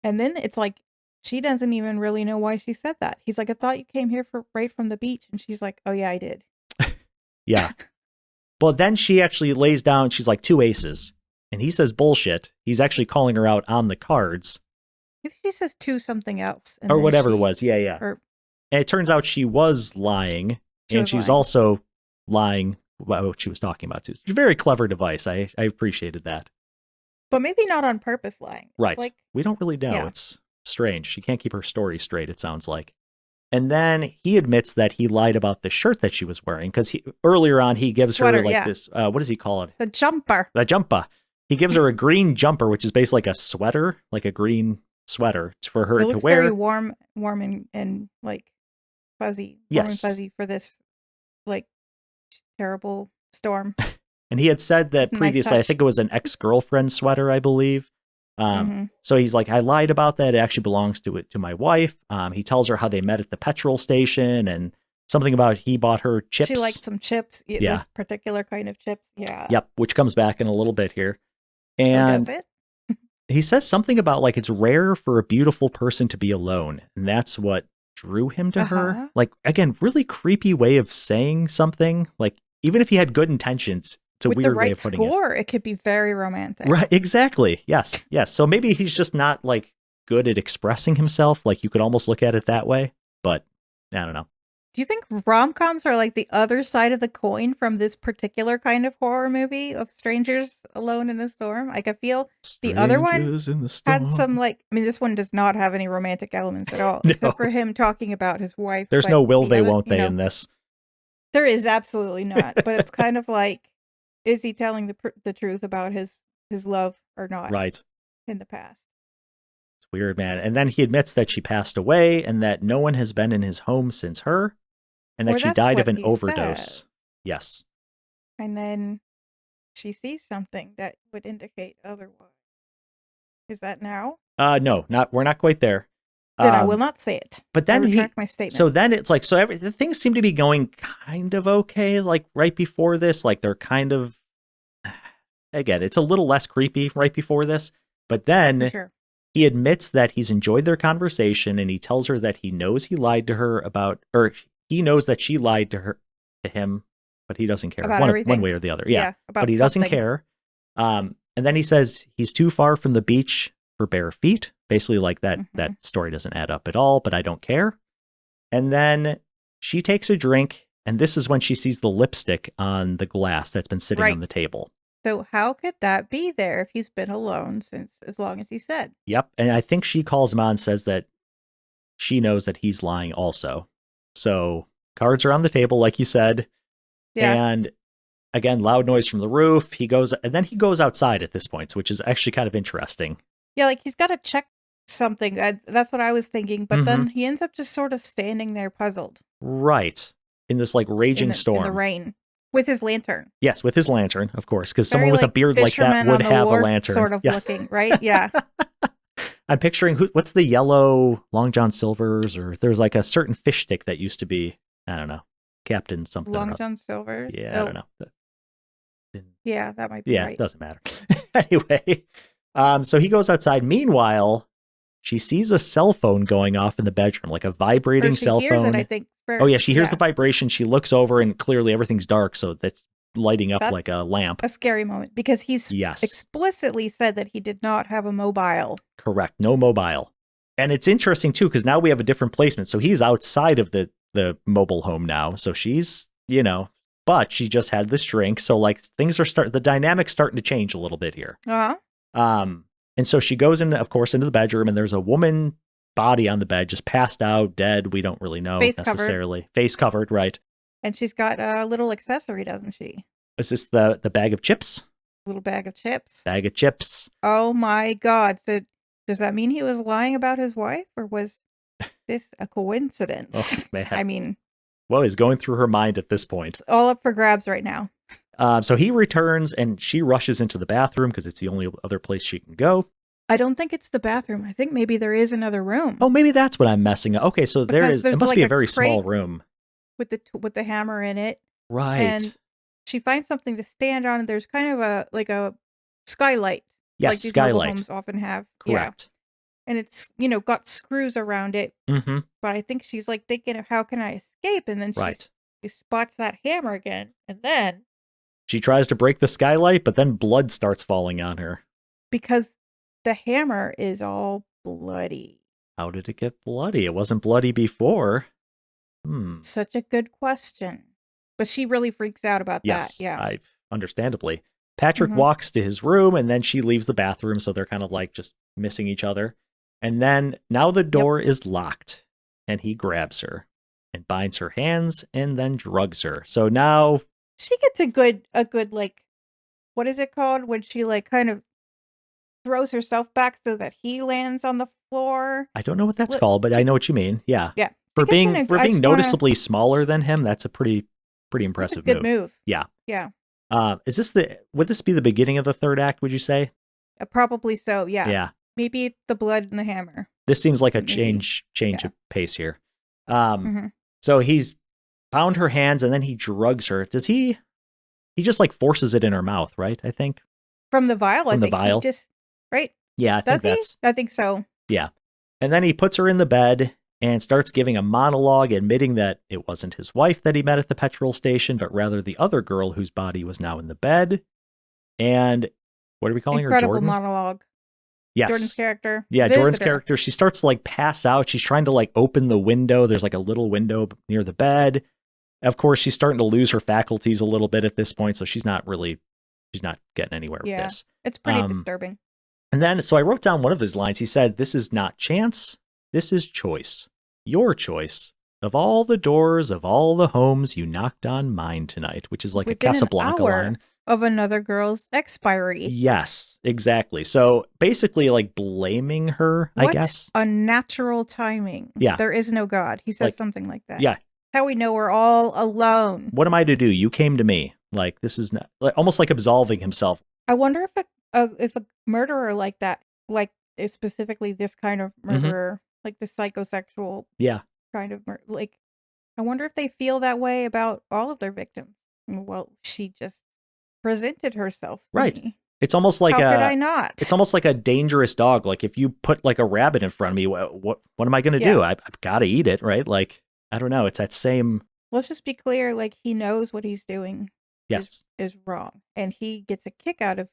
Speaker 2: And then it's like, she doesn't even really know why she said that. He's like, "I thought you came here right from the beach." And she's like, "Oh yeah, I did."
Speaker 1: Yeah. Well, then she actually lays down, she's like 2 aces. And he says bullshit. He's actually calling her out on the cards.
Speaker 2: I think she says two something else.
Speaker 1: Or whatever it was. Yeah.
Speaker 2: Or,
Speaker 1: and it turns out she was lying. And she's also lying about what she was talking about too. It's a very clever device. I appreciated that.
Speaker 2: But maybe not on purpose lying.
Speaker 1: Right.
Speaker 2: Like,
Speaker 1: we don't really know.
Speaker 2: Yeah.
Speaker 1: It's strange. She can't keep her story straight, it sounds like. And then he admits that he lied about the shirt that she was wearing, because earlier on he gives her like this, what does he call it?
Speaker 2: The jumper.
Speaker 1: The jumper. He gives her a green jumper, which is basically like a sweater, like a green sweater for her
Speaker 2: It looks
Speaker 1: to wear.
Speaker 2: very warm and like fuzzy. Warm and fuzzy for this like terrible storm.
Speaker 1: And he had said that
Speaker 2: Nice
Speaker 1: previously,
Speaker 2: touch.
Speaker 1: I think it was an ex-girlfriend sweater, I believe. So he's like, I lied about that. It actually belongs to my wife. He tells her how they met at the petrol station and something about he bought her chips.
Speaker 2: She liked some chips.
Speaker 1: Yeah.
Speaker 2: This particular kind of chips. Yeah.
Speaker 1: Yep, which comes back in a little bit here. And
Speaker 2: does it?
Speaker 1: he says something about like it's rare for a beautiful person to be alone. And that's what drew him to her. Like, again, really creepy way of saying something. Like, even if he had good intentions, it's a
Speaker 2: With
Speaker 1: weird
Speaker 2: the right
Speaker 1: way of putting
Speaker 2: score, it could be very romantic.
Speaker 1: Right, exactly. Yes. So maybe he's just not like good at expressing himself. Like, you could almost look at it that way, but I don't know.
Speaker 2: Do you think rom-coms are like the other side of the coin from this particular kind of horror movie of strangers alone in a storm? Like, I feel the other one had some like, I mean, this one does not have any romantic elements at all,
Speaker 1: No.
Speaker 2: except for him talking about his wife.
Speaker 1: There's
Speaker 2: but
Speaker 1: no will
Speaker 2: the
Speaker 1: they
Speaker 2: other-
Speaker 1: won't
Speaker 2: you
Speaker 1: they
Speaker 2: know,
Speaker 1: in this.
Speaker 2: There is absolutely not, but it's kind of like, is he telling the truth about his love or not?
Speaker 1: Right.
Speaker 2: In the past.
Speaker 1: It's weird, man. And then he admits that she passed away and that no one has been in his home since her and that
Speaker 2: Or
Speaker 1: she
Speaker 2: that's
Speaker 1: died
Speaker 2: what
Speaker 1: of an
Speaker 2: he
Speaker 1: overdose.
Speaker 2: says.
Speaker 1: Yes.
Speaker 2: And then she sees something that would indicate otherwise. Is that now?
Speaker 1: No, we're not quite there.
Speaker 2: Then I will not say it.
Speaker 1: But then
Speaker 2: I retract my statement.
Speaker 1: So then it's like, the things seem to be going kind of okay. Like right before this, like they're kind of, again, it's a little less creepy right before this. But then he admits that he's enjoyed their conversation and he tells her that he knows he lied to her about, or he knows that she lied to him, but he doesn't care
Speaker 2: About
Speaker 1: one way or the other. Yeah, but he
Speaker 2: something.
Speaker 1: doesn't care. And then he says he's too far from the beach for bare feet. Basically like that story doesn't add up at all, but I don't care. And then she takes a drink, and this is when she sees the lipstick on the glass that's been sitting on the table.
Speaker 2: So how could that be there if he's been alone since as long as he said?
Speaker 1: Yep. And I think she calls him on and says that she knows that he's lying also. So cards are on the table, like you said.
Speaker 2: Yeah.
Speaker 1: And again, loud noise from the roof. He goes outside at this point, which is actually kind of interesting.
Speaker 2: Yeah, like he's got to check something. That's what I was thinking. But then he ends up just sort of standing there puzzled.
Speaker 1: Right. In this like raging storm.
Speaker 2: In the rain. With his lantern.
Speaker 1: Yes, with his lantern, of course, because someone with a beard like that would have a lantern.
Speaker 2: Sort of looking, right? Yeah.
Speaker 1: I'm picturing what's the yellow Long John Silver's, or there's like a certain fish stick that used to be, I don't know, Captain something.
Speaker 2: Long John Silver's?
Speaker 1: Yeah, I don't know.
Speaker 2: Yeah, that might be right.
Speaker 1: It doesn't matter. Anyway, so he goes outside. Meanwhile, she sees a cell phone going off in the bedroom, like a vibrating cell phone.
Speaker 2: It, I think, first.
Speaker 1: Oh yeah, she hears the vibration. She looks over, and clearly everything's dark, so that's lighting up like a lamp.
Speaker 2: A scary moment because he's explicitly said that he did not have a mobile.
Speaker 1: Correct, no mobile. And it's interesting too because now we have a different placement. So he's outside of the mobile home now. So she's, but she just had this drink. So like things are the dynamic's starting to change a little bit here.
Speaker 2: Uh-huh.
Speaker 1: And so she goes in, of course, into the bedroom, and there's a woman body on the bed, just passed out, dead. We don't really know
Speaker 2: Face
Speaker 1: necessarily. Face covered, right?
Speaker 2: And she's got a little accessory, doesn't she?
Speaker 1: Is this the bag of chips?
Speaker 2: Little bag of chips.
Speaker 1: Bag of chips.
Speaker 2: Oh my God. So does that mean he was lying about his wife, or was this a coincidence?
Speaker 1: Oh, man.
Speaker 2: I mean,
Speaker 1: What is going through her mind at this point?
Speaker 2: it's all up for grabs right now.
Speaker 1: So he returns and she rushes into the bathroom because it's the only other place she can go.
Speaker 2: I don't think it's the bathroom. I think maybe there is another room.
Speaker 1: Oh, maybe that's what I'm messing up. Okay, so there
Speaker 2: Because
Speaker 1: is.
Speaker 2: there's
Speaker 1: It must
Speaker 2: like
Speaker 1: be a
Speaker 2: a
Speaker 1: very small
Speaker 2: crate
Speaker 1: room.
Speaker 2: with the hammer in it.
Speaker 1: Right.
Speaker 2: And she finds something to stand on. And there's kind of a skylight.
Speaker 1: Yes,
Speaker 2: like these mobile
Speaker 1: skylight.
Speaker 2: homes often have.
Speaker 1: Correct.
Speaker 2: Yeah. And it's, got screws around it.
Speaker 1: Mm-hmm.
Speaker 2: But I think she's like thinking of how can I escape? And then
Speaker 1: Right.
Speaker 2: she spots that hammer again. And then
Speaker 1: She tries to break the skylight, but then blood starts falling on her.
Speaker 2: because the hammer is all bloody.
Speaker 1: How did it get bloody? It wasn't bloody before.
Speaker 2: Such a good question. But she really freaks out about
Speaker 1: Yes,
Speaker 2: that. Yeah.
Speaker 1: understandably. Patrick
Speaker 2: Mhm.
Speaker 1: walks to his room, and then she leaves the bathroom, so they're kind of like just missing each other. And then now the door is locked, and he grabs her and binds her hands and then drugs her. So now,
Speaker 2: She gets a good like, what is it called when she like kind of throws herself back so that he lands on the floor?
Speaker 1: I don't know what that's
Speaker 2: Look,
Speaker 1: called, but I know what you mean. Yeah.
Speaker 2: Yeah.
Speaker 1: For
Speaker 2: She gets in
Speaker 1: being
Speaker 2: a- I just wanna-
Speaker 1: noticeably smaller than him, that's a pretty
Speaker 2: That's a
Speaker 1: impressive
Speaker 2: good move.
Speaker 1: Yeah.
Speaker 2: Yeah.
Speaker 1: Would this be the beginning of the third act, would you say?
Speaker 2: Probably so. Yeah.
Speaker 1: Yeah.
Speaker 2: Maybe the blood and the hammer.
Speaker 1: This seems like a
Speaker 2: Maybe.
Speaker 1: change
Speaker 2: Yeah.
Speaker 1: of pace here.
Speaker 2: Mhm.
Speaker 1: So he's bound her hands and then he drugs her. Does he just like forces it in her mouth, right? I think.
Speaker 2: From the vial, I
Speaker 1: From the
Speaker 2: think.
Speaker 1: vial?
Speaker 2: He just, right?
Speaker 1: Yeah, I
Speaker 2: Does
Speaker 1: think
Speaker 2: he?
Speaker 1: that's
Speaker 2: I think so.
Speaker 1: yeah. And then he puts her in the bed and starts giving a monologue admitting that it wasn't his wife that he met at the petrol station, but rather the other girl whose body was now in the bed. And what are we calling
Speaker 2: Incredible
Speaker 1: her? Jordan?
Speaker 2: monologue.
Speaker 1: Yes.
Speaker 2: Jordan's character.
Speaker 1: Yeah, Jordan's
Speaker 2: Visitor.
Speaker 1: character. She starts to like pass out. She's trying to like open the window. There's like a little window near the bed. Of course, she's starting to lose her faculties a little bit at this point, so she's not getting anywhere with
Speaker 2: Yeah.
Speaker 1: this.
Speaker 2: It's pretty disturbing.
Speaker 1: And then, so I wrote down one of his lines. He said, "This is not chance. This is choice. Your choice. Of all the doors of all the homes, you knocked on mine tonight," which is like
Speaker 2: Within
Speaker 1: a Casablanca
Speaker 2: an hour
Speaker 1: line.
Speaker 2: of another girl's expiry.
Speaker 1: Yes, exactly. So basically, like blaming her, I
Speaker 2: What
Speaker 1: guess.
Speaker 2: unnatural timing.
Speaker 1: Yeah.
Speaker 2: There is no God. He says
Speaker 1: Like,
Speaker 2: something like that.
Speaker 1: Yeah.
Speaker 2: How we know we're all alone.
Speaker 1: What am I to do? You came to me. Like, this is not like, almost like absolving himself.
Speaker 2: I wonder if a murderer like that, like is specifically this kind of murderer, like the psychosexual
Speaker 1: Yeah.
Speaker 2: kind of like, I wonder if they feel that way about all of their victims. Well, she just presented herself to
Speaker 1: Right.
Speaker 2: me.
Speaker 1: It's almost like
Speaker 2: How could I not?
Speaker 1: It's almost like a dangerous dog. Like if you put like a rabbit in front of me, what am I going to do? I've got to eat it, right? Like, I don't know. It's that same.
Speaker 2: Let's just be clear. Like he knows what he's doing
Speaker 1: Yes.
Speaker 2: is wrong, and he gets a kick out of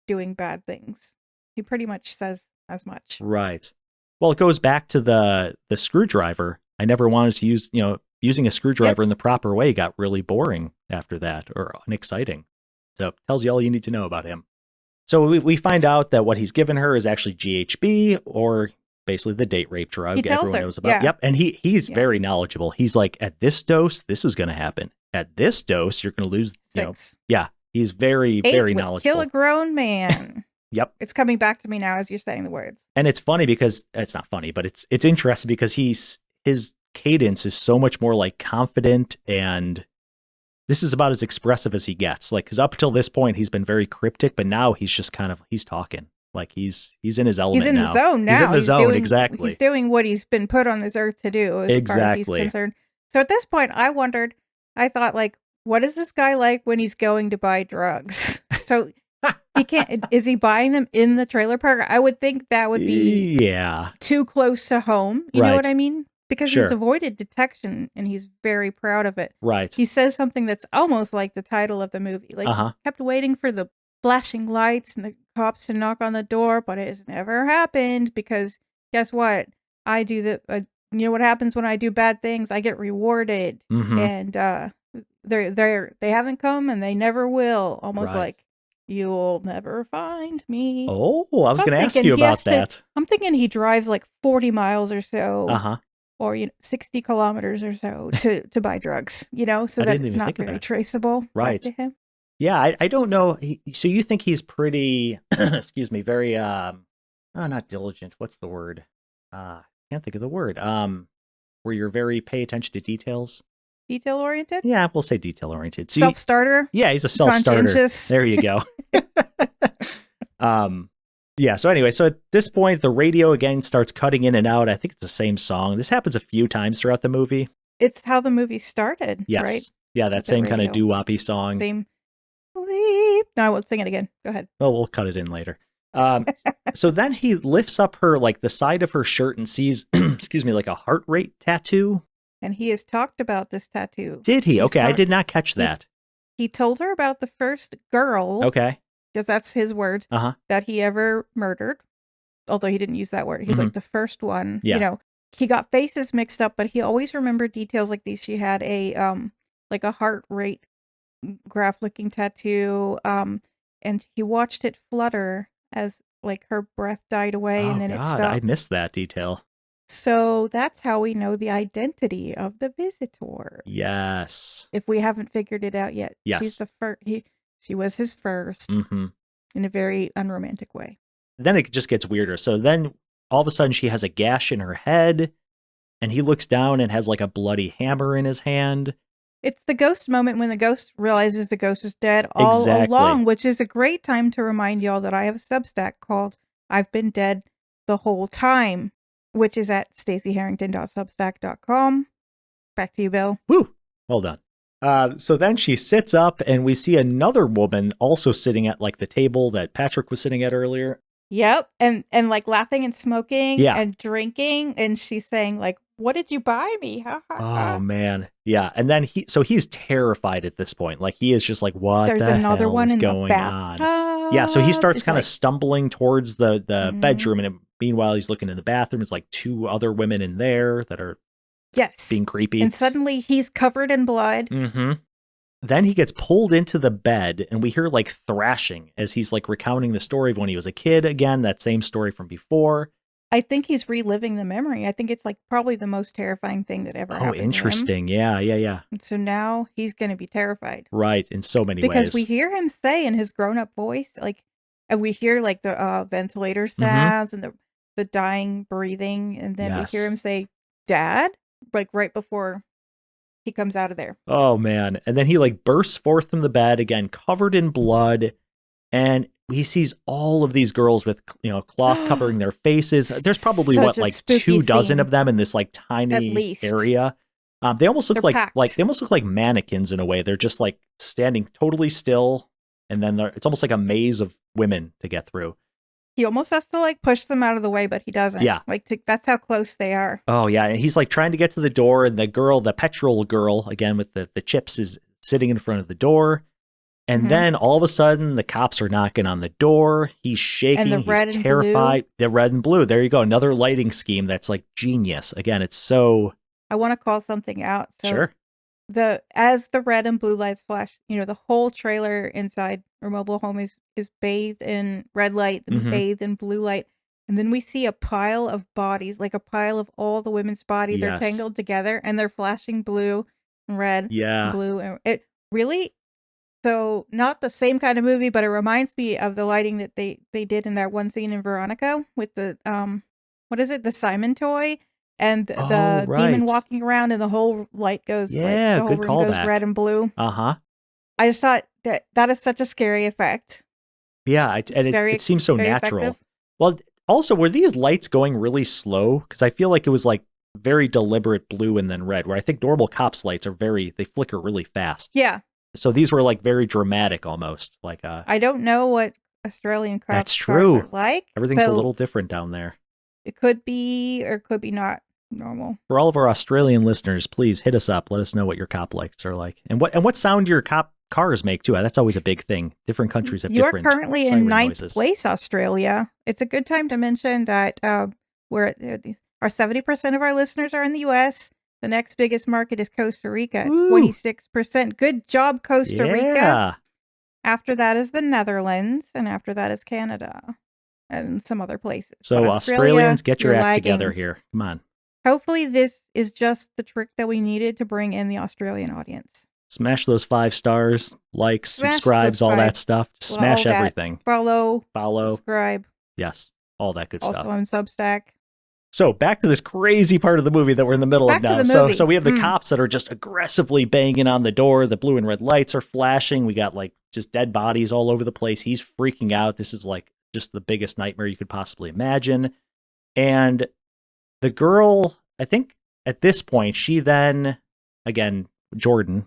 Speaker 2: doing bad things. He pretty much says as much.
Speaker 1: Right. Well, it goes back to the screwdriver. I never wanted to use, using a screwdriver in the proper way got really boring after that or unexciting. So it tells you all you need to know about him. So we find out that what he's given her is actually GHB, or basically the date rape drug
Speaker 2: He tells
Speaker 1: everyone
Speaker 2: her,
Speaker 1: knows about.
Speaker 2: yeah.
Speaker 1: Yep. And he's
Speaker 2: Yeah.
Speaker 1: very knowledgeable. He's like, at this dose, this is going to happen. At this dose, you're going to lose,
Speaker 2: 6.
Speaker 1: yeah. He's very,
Speaker 2: 8
Speaker 1: very
Speaker 2: would
Speaker 1: knowledgeable.
Speaker 2: kill a grown man.
Speaker 1: Yep.
Speaker 2: It's coming back to me now as you're saying the words.
Speaker 1: And it's funny because it's not funny, but it's interesting because his cadence is so much more like confident, and this is about as expressive as he gets. Like, because up until this point he's been very cryptic, but now he's just kind of he's talking like he's in his element.
Speaker 2: He's in
Speaker 1: now.
Speaker 2: the zone now.
Speaker 1: He's in the zone,
Speaker 2: doing,
Speaker 1: exactly.
Speaker 2: He's doing what he's been put on this earth to do as far as
Speaker 1: Exactly.
Speaker 2: he's concerned. So at this point, I thought, like, what is this guy like when he's going to buy drugs? So he can't. Is he buying them in the trailer park? I would think that would be
Speaker 1: Yeah.
Speaker 2: too close to home. You know
Speaker 1: Right.
Speaker 2: what I mean? Because
Speaker 1: Sure.
Speaker 2: he's avoided detection and he's very proud of it.
Speaker 1: Right.
Speaker 2: He says something that's almost like the title of the movie. Like,
Speaker 1: Uh-huh.
Speaker 2: kept waiting for the flashing lights and the cops to knock on the door, but it has never happened because guess what? I do you know what happens when I do bad things? I get rewarded.
Speaker 1: Mhm.
Speaker 2: And they haven't come and they never will. Almost
Speaker 1: Right.
Speaker 2: like You'll never find me.
Speaker 1: Oh, I was
Speaker 2: So I'm
Speaker 1: going to ask
Speaker 2: thinking
Speaker 1: you
Speaker 2: he
Speaker 1: about
Speaker 2: has to-
Speaker 1: that.
Speaker 2: I'm thinking he drives like 40 miles or so,
Speaker 1: Uh-huh.
Speaker 2: or 60 kilometers or so to buy drugs, so
Speaker 1: I
Speaker 2: that
Speaker 1: didn't
Speaker 2: it's
Speaker 1: even
Speaker 2: not
Speaker 1: think of
Speaker 2: very
Speaker 1: that.
Speaker 2: traceable back
Speaker 1: Right.
Speaker 2: to him.
Speaker 1: Yeah, I don't know. So you think he's pretty, excuse me, very, not diligent. What's the word? Can't think of the word. Where you're very pay attention to details.
Speaker 2: Detail oriented?
Speaker 1: Yeah, we'll say detail oriented. So
Speaker 2: Self-starter?
Speaker 1: yeah, he's a self-starter.
Speaker 2: Conscientious?
Speaker 1: There you go. Yeah, so anyway, so at this point, the radio again starts cutting in and out. I think it's the same song. This happens a few times throughout the movie.
Speaker 2: It's how the movie started,
Speaker 1: Yes.
Speaker 2: right?
Speaker 1: Yeah, that
Speaker 2: With the
Speaker 1: same kind of
Speaker 2: radio.
Speaker 1: doo-woppy song.
Speaker 2: Same. Bleep. No, I won't sing it again. Go ahead.
Speaker 1: Well, we'll cut it in later. So then he lifts up the side of her shirt and sees, excuse me, like a heart rate tattoo.
Speaker 2: And he has talked about this tattoo.
Speaker 1: Did he?
Speaker 2: He's
Speaker 1: Okay, I did not catch that.
Speaker 2: He told her about the first girl.
Speaker 1: Okay.
Speaker 2: Because that's his word.
Speaker 1: Uh-huh.
Speaker 2: That he ever murdered. Although he didn't use that word. He's like the first one.
Speaker 1: Yeah.
Speaker 2: He got faces mixed up, but he always remembered details like these. She had a like a heart rate graph looking tattoo. And he watched it flutter as like her breath died away and then it stopped.
Speaker 1: I missed that detail.
Speaker 2: So that's how we know the identity of the visitor.
Speaker 1: Yes.
Speaker 2: If we haven't figured it out yet.
Speaker 1: Yes.
Speaker 2: She's the first. She was his first
Speaker 1: Mm-hmm.
Speaker 2: in a very unromantic way.
Speaker 1: Then it just gets weirder. So then all of a sudden she has a gash in her head and he looks down and has like a bloody hammer in his hand.
Speaker 2: It's the ghost moment when the ghost realizes the ghost is dead all
Speaker 1: Exactly.
Speaker 2: along, which is a great time to remind y'all that I have a Substack called I've Been Dead the Whole Time, which is at staceyharrington.substack.com. Back to you, Bill.
Speaker 1: Woo! Well done. So then she sits up and we see another woman also sitting at like the table that Patrick was sitting at earlier.
Speaker 2: Yep. And like laughing and smoking
Speaker 1: Yeah.
Speaker 2: and drinking. And she's saying like, what did you buy me? Ha, ha, ha.
Speaker 1: Oh man. Yeah. And then he's terrified at this point. Like he is just like, what
Speaker 2: There's
Speaker 1: the
Speaker 2: another
Speaker 1: hell
Speaker 2: one
Speaker 1: is
Speaker 2: in the
Speaker 1: going on?
Speaker 2: bathtub.
Speaker 1: Yeah. So he starts
Speaker 2: It's
Speaker 1: kind of
Speaker 2: like-
Speaker 1: stumbling towards the
Speaker 2: Mhm.
Speaker 1: bedroom. And meanwhile, he's looking in the bathroom. There's like two other women in there that are
Speaker 2: Yes.
Speaker 1: being creepy.
Speaker 2: And suddenly he's covered in blood.
Speaker 1: Mm-hmm. Then he gets pulled into the bed and we hear like thrashing as he's like recounting the story of when he was a kid. Again, that same story from before.
Speaker 2: I think he's reliving the memory. I think it's like probably the most terrifying thing that ever happened
Speaker 1: Oh,
Speaker 2: to him.
Speaker 1: interesting. Yeah.
Speaker 2: And so now he's going to be terrified.
Speaker 1: Right. In so many
Speaker 2: Because
Speaker 1: ways.
Speaker 2: we hear him say in his grown-up voice, like, and we hear like the ventilator
Speaker 1: Mm-hmm.
Speaker 2: sounds and the dying breathing. And then we hear
Speaker 1: Yes.
Speaker 2: him say, Dad, like right before he comes out of there.
Speaker 1: Oh man. And then he like bursts forth from the bed again, covered in blood. And he sees all of these girls with, cloth covering their faces. There's probably
Speaker 2: Such a
Speaker 1: like
Speaker 2: spooky
Speaker 1: 24
Speaker 2: scene.
Speaker 1: of them in this like
Speaker 2: At
Speaker 1: tiny
Speaker 2: least.
Speaker 1: area. They almost look
Speaker 2: They're
Speaker 1: like
Speaker 2: packed.
Speaker 1: they almost look like mannequins in a way. They're just like standing totally still. And then it's almost like a maze of women to get through.
Speaker 2: He almost has to like push them out of the way, but he doesn't.
Speaker 1: Yeah.
Speaker 2: Like that's how close they are.
Speaker 1: Oh yeah, and he's like trying to get to the door, and the petrol girl, again with the chips, is sitting in front of the door. And
Speaker 2: Mhm.
Speaker 1: then all of a sudden, the cops are knocking on the door. He's shaking.
Speaker 2: And the red
Speaker 1: he's
Speaker 2: and
Speaker 1: terrified. The red and blue. There you go. Another lighting scheme that's like genius. Again, it's so
Speaker 2: I want to call something out. So
Speaker 1: sure.
Speaker 2: as the red and blue lights flash, the whole trailer inside or mobile home is bathed in red light and
Speaker 1: Mhm.
Speaker 2: bathed in blue light. And then we see a pile of bodies, like a pile of all the women's bodies are
Speaker 1: Yes.
Speaker 2: tangled together and they're flashing blue and red
Speaker 1: Yeah.
Speaker 2: and blue. And it really, so not the same kind of movie, but it reminds me of the lighting that they did in that one scene in Veronica with the, what is it? The Simon toy and the
Speaker 1: Oh,
Speaker 2: demon
Speaker 1: right.
Speaker 2: walking around and the whole light goes,
Speaker 1: Yeah,
Speaker 2: the whole
Speaker 1: good
Speaker 2: room goes
Speaker 1: callback.
Speaker 2: red and blue.
Speaker 1: Uh-huh.
Speaker 2: I just thought that is such a scary effect.
Speaker 1: Yeah, and
Speaker 2: Very
Speaker 1: it seems so
Speaker 2: very
Speaker 1: natural.
Speaker 2: effective.
Speaker 1: Well, also, were these lights going really slow? Because I feel like it was like very deliberate blue and then red, where I think normal cops lights they flicker really fast.
Speaker 2: Yeah.
Speaker 1: So these were like very dramatic almost. Like
Speaker 2: I don't know what Australian cops
Speaker 1: That's
Speaker 2: cars
Speaker 1: true.
Speaker 2: are like.
Speaker 1: everything's a
Speaker 2: so
Speaker 1: little different down there.
Speaker 2: It could be or could be not normal.
Speaker 1: For all of our Australian listeners, please hit us up. Let us know what your cop lights are like. And what sound your cop cars make too. That's always a big thing. Different countries have
Speaker 2: You are
Speaker 1: different
Speaker 2: currently
Speaker 1: siren
Speaker 2: in ninth
Speaker 1: noises.
Speaker 2: place, Australia. It's a good time to mention that we're our 70% of our listeners are in the U.S. The next biggest market is Costa Rica,
Speaker 1: Woo.
Speaker 2: 26%. Good job, Costa Rica.
Speaker 1: Yeah.
Speaker 2: After that is the Netherlands, and after that is Canada and some other places.
Speaker 1: So
Speaker 2: But
Speaker 1: Australians, get your
Speaker 2: you're
Speaker 1: act
Speaker 2: lagging.
Speaker 1: together here. Come on.
Speaker 2: Hopefully this is just the trick that we needed to bring in the Australian audience.
Speaker 1: Smash those 5 stars, likes,
Speaker 2: Smash
Speaker 1: subscribes,
Speaker 2: those
Speaker 1: all that
Speaker 2: 5.
Speaker 1: stuff. Just
Speaker 2: Well,
Speaker 1: smash
Speaker 2: all that.
Speaker 1: everything.
Speaker 2: Follow,
Speaker 1: Follow.
Speaker 2: subscribe.
Speaker 1: Yes. All that good
Speaker 2: Also
Speaker 1: stuff.
Speaker 2: on Substack.
Speaker 1: So back to this crazy part of the movie that we're in the middle
Speaker 2: Back
Speaker 1: of
Speaker 2: to
Speaker 1: now.
Speaker 2: the
Speaker 1: So
Speaker 2: movie.
Speaker 1: we have the cops that are just aggressively banging on the door. The blue and red lights are flashing. We got like just dead bodies all over the place. He's freaking out. This is like just the biggest nightmare you could possibly imagine. And the girl, I think at this point, she then, again, Jordan's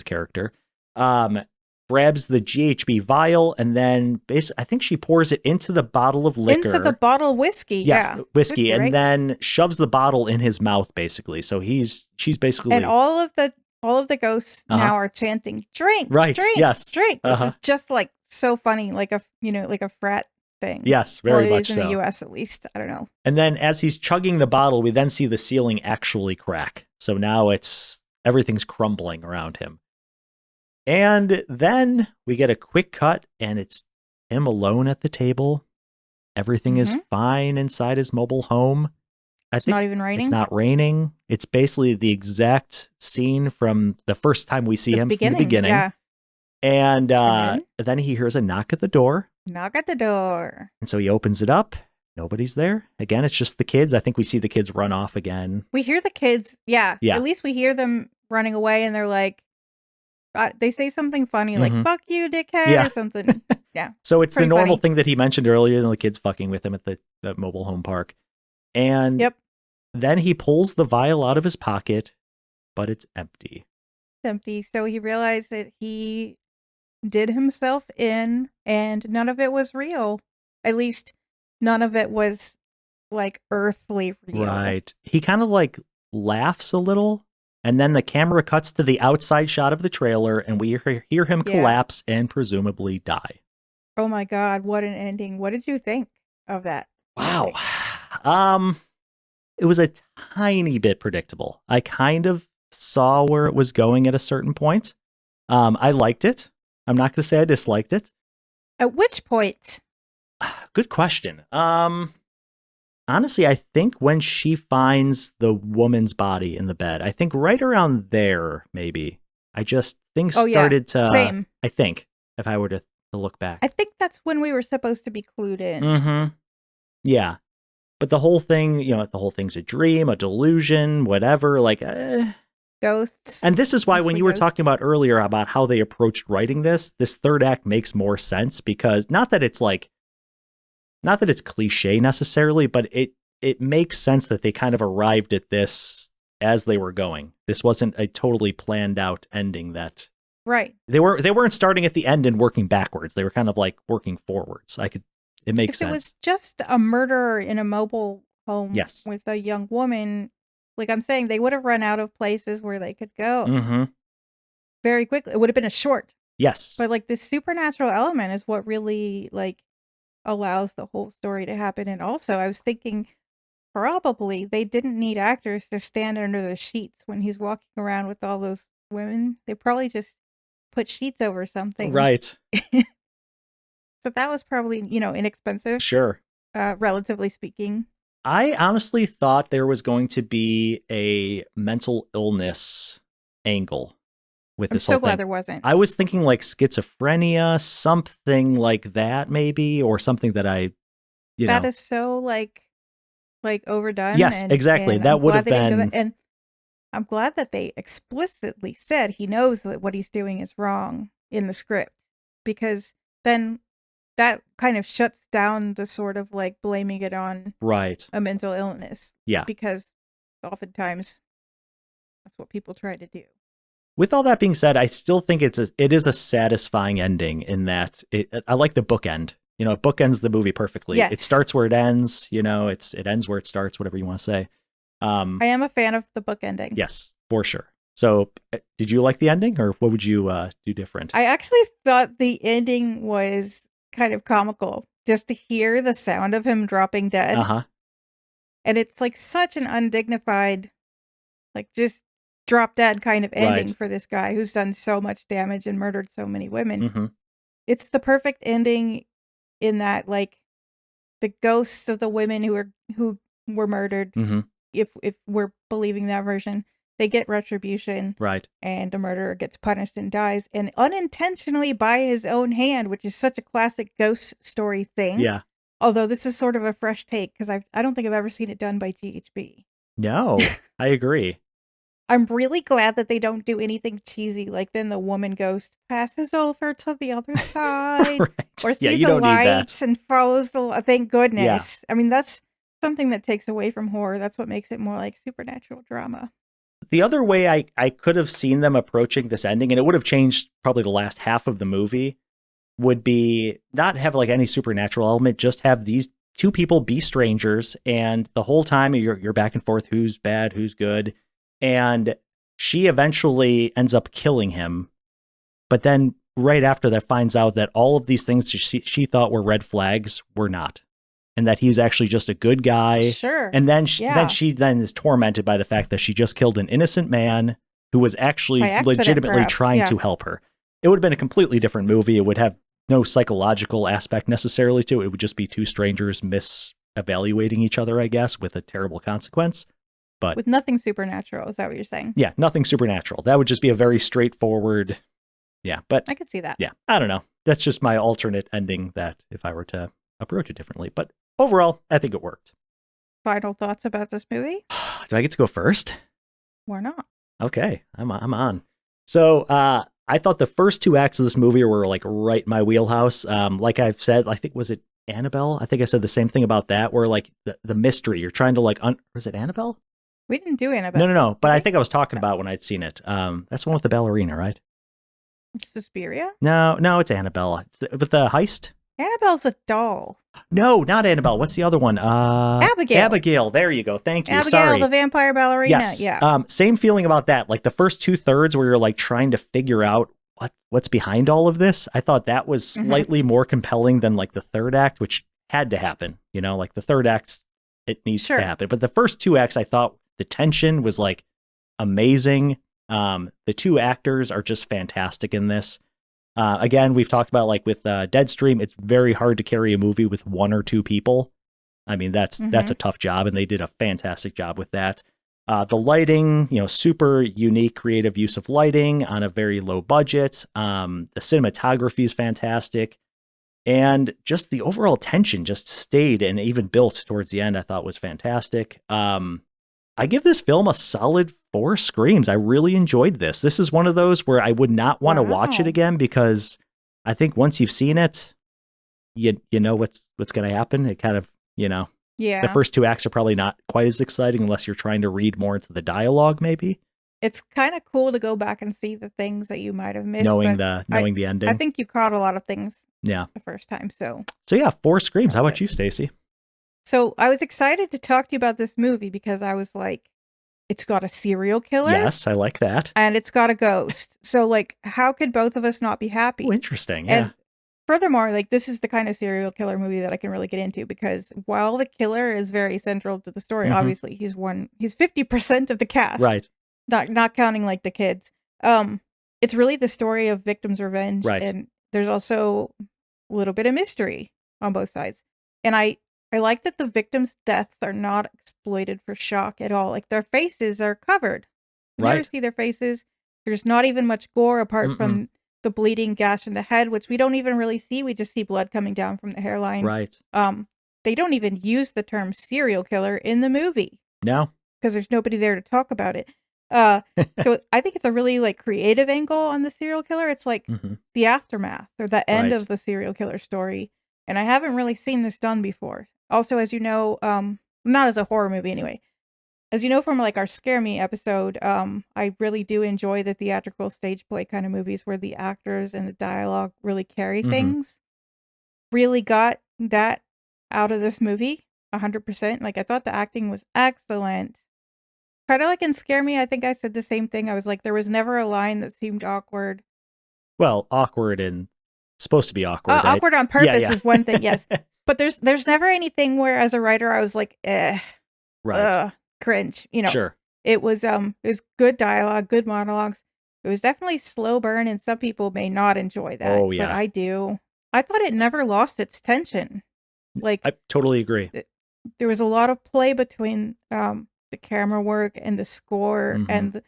Speaker 1: character, grabs the GHB vial and then I think she pours it into the bottle of liquor.
Speaker 2: Into the bottle of whiskey.
Speaker 1: Yes,
Speaker 2: Yeah.
Speaker 1: whiskey, and
Speaker 2: right?
Speaker 1: then shoves the bottle in his mouth, basically. So she's basically,
Speaker 2: And all of the ghosts now are chanting, "Drink,
Speaker 1: right,
Speaker 2: drink,
Speaker 1: yes,
Speaker 2: drink," which is just like so funny, like a frat thing.
Speaker 1: Yes, very
Speaker 2: it
Speaker 1: much
Speaker 2: is in
Speaker 1: so.
Speaker 2: the U.S. at least. I don't know.
Speaker 1: And then as he's chugging the bottle, we then see the ceiling actually crack. So now everything's crumbling around him. And then we get a quick cut, and it's him alone at the table. Everything is fine inside his mobile home.
Speaker 2: It's not even raining.
Speaker 1: It's not raining. It's basically the exact scene from the first time we see him from the beginning.
Speaker 2: Yeah.
Speaker 1: And then he hears a knock at the door.
Speaker 2: Knock at the door.
Speaker 1: And so he opens it up. Nobody's there. Again, it's just the kids. I think we see the kids run off again.
Speaker 2: We hear the kids. Yeah.
Speaker 1: Yeah.
Speaker 2: At least we hear them running away, and they're like, they say something funny like "fuck you, dickhead" or something. Yeah.
Speaker 1: So it's
Speaker 2: Pretty
Speaker 1: the normal
Speaker 2: funny.
Speaker 1: thing that he mentioned earlier, the kids fucking with him at the mobile home park. And then he pulls the vial out of his pocket, but it's empty.
Speaker 2: It's empty. So he realized that he did himself in, and none of it was real. At least none of it was like earthly real.
Speaker 1: Right. He kind of like laughs a little, and then the camera cuts to the outside shot of the trailer, and we hear him collapse and presumably die.
Speaker 2: Oh my God, what an ending. What did you think of that?
Speaker 1: Wow. It was a tiny bit predictable. I kind of saw where it was going at a certain point. I liked it. I'm not going to say I disliked it.
Speaker 2: At which point?
Speaker 1: Good question. Honestly, I think when she finds the woman's body in the bed, I think right around there, maybe. Things started to...
Speaker 2: Same.
Speaker 1: I think, if I were to look back.
Speaker 2: I think that's when we were supposed to be clued in.
Speaker 1: Mm-hmm. Yeah. But the whole thing, the whole thing's a dream, a delusion, whatever, like...
Speaker 2: Ghosts.
Speaker 1: And this is why when you were
Speaker 2: ghosts.
Speaker 1: talking about earlier about how they approached writing this third act makes more sense, because not that it's cliche necessarily, but it makes sense that they kind of arrived at this as they were going. This wasn't a totally planned out ending that
Speaker 2: Right.
Speaker 1: they weren't starting at the end and working backwards. They were kind of like working forwards. It makes
Speaker 2: If
Speaker 1: sense.
Speaker 2: it was just a murder in a mobile home
Speaker 1: Yes.
Speaker 2: with a young woman, like I'm saying, they would have run out of places where they could go
Speaker 1: Mm-hmm.
Speaker 2: very quickly. It would have been a short.
Speaker 1: Yes.
Speaker 2: But like this supernatural element is what really like allows the whole story to happen. And also I was thinking probably they didn't need actors to stand under the sheets when he's walking around with all those women. They probably just put sheets over something.
Speaker 1: Right.
Speaker 2: So that was probably, inexpensive,
Speaker 1: Sure.
Speaker 2: relatively speaking.
Speaker 1: I honestly thought there was going to be a mental illness angle with
Speaker 2: I'm
Speaker 1: this
Speaker 2: so
Speaker 1: whole
Speaker 2: glad
Speaker 1: thing.
Speaker 2: there wasn't.
Speaker 1: I was thinking like schizophrenia, something like that maybe, or something that
Speaker 2: That is so like overdone.
Speaker 1: Yes, exactly.
Speaker 2: and
Speaker 1: That
Speaker 2: I'm
Speaker 1: would
Speaker 2: glad
Speaker 1: have
Speaker 2: they didn't go
Speaker 1: been-
Speaker 2: that- and I'm glad that they explicitly said he knows that what he's doing is wrong in the script, because then that kind of shuts down the sort of like blaming it on
Speaker 1: right.
Speaker 2: a mental illness.
Speaker 1: Yeah.
Speaker 2: Because oftentimes that's what people try to do.
Speaker 1: With all that being said, I still think it is a satisfying ending in that I like the bookend. It bookends the movie perfectly.
Speaker 2: Yes.
Speaker 1: It starts where it ends. It ends where it starts. Whatever you want to say.
Speaker 2: I am a fan of the book ending.
Speaker 1: Yes, for sure. So, did you like the ending, or what would you do different?
Speaker 2: I actually thought the ending was kind of comical, just to hear the sound of him dropping dead.
Speaker 1: Uh-huh.
Speaker 2: And it's like such an undignified, like just drop dead kind of ending
Speaker 1: Right.
Speaker 2: for this guy who's done so much damage and murdered so many women.
Speaker 1: Mm-hmm.
Speaker 2: It's the perfect ending in that, like, the ghosts of the women who were murdered,
Speaker 1: Mm-hmm.
Speaker 2: if we're believing that version, they get retribution,
Speaker 1: Right.
Speaker 2: and the murderer gets punished and dies, and unintentionally by his own hand, which is such a classic ghost story thing.
Speaker 1: Yeah.
Speaker 2: Although this is sort of a fresh take because I don't think I've ever seen it done by GHB.
Speaker 1: No, I agree.
Speaker 2: I'm really glad that they don't do anything cheesy, like then the woman ghost passes over to the other side
Speaker 1: Right.
Speaker 2: or
Speaker 1: Yeah,
Speaker 2: sees
Speaker 1: you
Speaker 2: the
Speaker 1: don't need that.
Speaker 2: lights and follows the. Thank goodness. I mean, that's something that takes away from horror. That's what makes it more like supernatural drama.
Speaker 1: The other way I could have seen them approaching this ending, and it would have changed probably the last half of the movie, would be not have like any supernatural element, just have these two people be strangers, and the whole time you're back and forth, who's bad, who's good, and she eventually ends up killing him, but then right after that finds out that all of these things she thought were red flags were not, and that he's actually just a good guy.
Speaker 2: Sure.
Speaker 1: And then she is tormented by the fact that she just killed an innocent man who was actually
Speaker 2: By accident,
Speaker 1: legitimately
Speaker 2: perhaps,
Speaker 1: trying
Speaker 2: yeah.
Speaker 1: to help her. It would have been a completely different movie. It would have no psychological aspect necessarily to it. It would just be two strangers misevaluating each other, I guess, with a terrible consequence. But
Speaker 2: With nothing supernatural, is that what you're saying?
Speaker 1: yeah, nothing supernatural. That would just be a very straightforward. Yeah, but
Speaker 2: I could see that.
Speaker 1: yeah, I don't know. That's just my alternate ending that if I were to approach it differently. But overall, I think it worked.
Speaker 2: Final thoughts about this movie?
Speaker 1: Do I get to go first?
Speaker 2: Why not?
Speaker 1: Okay, I'm on. So I thought the first two acts of this movie were like right in my wheelhouse. Like I've said, I think, was it Annabelle? I think I said the same thing about that, where like the mystery, you're trying to like, was it Annabelle?
Speaker 2: We didn't do Annabelle.
Speaker 1: No. But
Speaker 2: Did
Speaker 1: I
Speaker 2: we?
Speaker 1: think I was talking about when I'd seen it. That's the one with the ballerina, right?
Speaker 2: Suspiria?
Speaker 1: No, it's Annabelle. It's with the heist.
Speaker 2: Annabelle's a doll.
Speaker 1: No, not Annabelle. What's the other one?
Speaker 2: Abigail.
Speaker 1: Abigail. There you go. Thank you.
Speaker 2: Abigail,
Speaker 1: Sorry.
Speaker 2: the vampire ballerina.
Speaker 1: Yes.
Speaker 2: Yeah.
Speaker 1: Same feeling about that. Like the first 2/3 where you're like trying to figure out what's behind all of this. I thought that was slightly more compelling than like the third act, which had to happen. You know, like the third act, it needs
Speaker 2: Sure.
Speaker 1: to happen. But the first two acts, I thought the tension was like amazing. The two actors are just fantastic in this. Again, we've talked about like with Deadstream, it's very hard to carry a movie with one or two people. I mean, that's a tough job, and they did a fantastic job with that. The lighting, super unique, creative use of lighting on a very low budget. The cinematography is fantastic. And just the overall tension just stayed and even built towards the end, I thought was fantastic. I give this film a solid 4 screams. I really enjoyed this. This is one of those where I would not want to watch it
Speaker 2: Wow.
Speaker 1: again, because I think once you've seen it, you know what's going to happen. It kind of,
Speaker 2: Yeah.
Speaker 1: the first two acts are probably not quite as exciting unless you're trying to read more into the dialogue, maybe.
Speaker 2: It's kind of cool to go back and see the things that you might have missed.
Speaker 1: Knowing
Speaker 2: but
Speaker 1: the ending.
Speaker 2: I think you caught a lot of things
Speaker 1: Yeah.
Speaker 2: the first time. So
Speaker 1: Yeah, 4 screams. How
Speaker 2: Okay.
Speaker 1: about you, Stacey?
Speaker 2: I was excited to talk to you about this movie because I was like, it's got a serial killer.
Speaker 1: Yes, I like that.
Speaker 2: And it's got a ghost. So like, how could both of us not be happy?
Speaker 1: Oh, interesting. Yeah.
Speaker 2: And furthermore, like, this is the kind of serial killer movie that I can really get into, because while the killer is very central to the story,
Speaker 1: Mhm.
Speaker 2: obviously he's 50% of the cast.
Speaker 1: Right.
Speaker 2: Not counting like the kids. It's really the story of victims' revenge.
Speaker 1: Right.
Speaker 2: And there's also a little bit of mystery on both sides. And I like that the victims' deaths are not exploited for shock at all. Like, their faces are covered. We never
Speaker 1: Right.
Speaker 2: see their faces. There's not even much gore apart
Speaker 1: Mm-mm.
Speaker 2: from the bleeding gash in the head, which we don't even really see. We just see blood coming down from the hairline.
Speaker 1: Right.
Speaker 2: They don't even use the term serial killer in the movie
Speaker 1: No.
Speaker 2: because there's nobody there to talk about it. So I think it's a really like creative angle on the serial killer. It's like
Speaker 1: Mhm.
Speaker 2: the aftermath or the end
Speaker 1: Right.
Speaker 2: of the serial killer story. And I haven't really seen this done before. Also, as you know, not as a horror movie anyway. As you know from like our Scare Me episode, I really do enjoy the theatrical stage play kind of movies where the actors and the dialogue really carry
Speaker 1: Mhm.
Speaker 2: things. Really got that out of this movie, 100%. Like, I thought the acting was excellent. Kind of like in Scare Me, I think I said the same thing. I was like, there was never a line that seemed awkward.
Speaker 1: Well, awkward and supposed to be awkward. right?
Speaker 2: Awkward on purpose
Speaker 1: yeah.
Speaker 2: is one thing, yes. But there's never anything where, as a writer, I was like,
Speaker 1: Right.
Speaker 2: cringe.
Speaker 1: Sure.
Speaker 2: It was good dialogue, good monologues. It was definitely slow burn, and some people may not enjoy that.
Speaker 1: Oh, yeah.
Speaker 2: But I do. I thought it never lost its tension. Like,
Speaker 1: I totally agree.
Speaker 2: there was a lot of play between the camera work and the score and the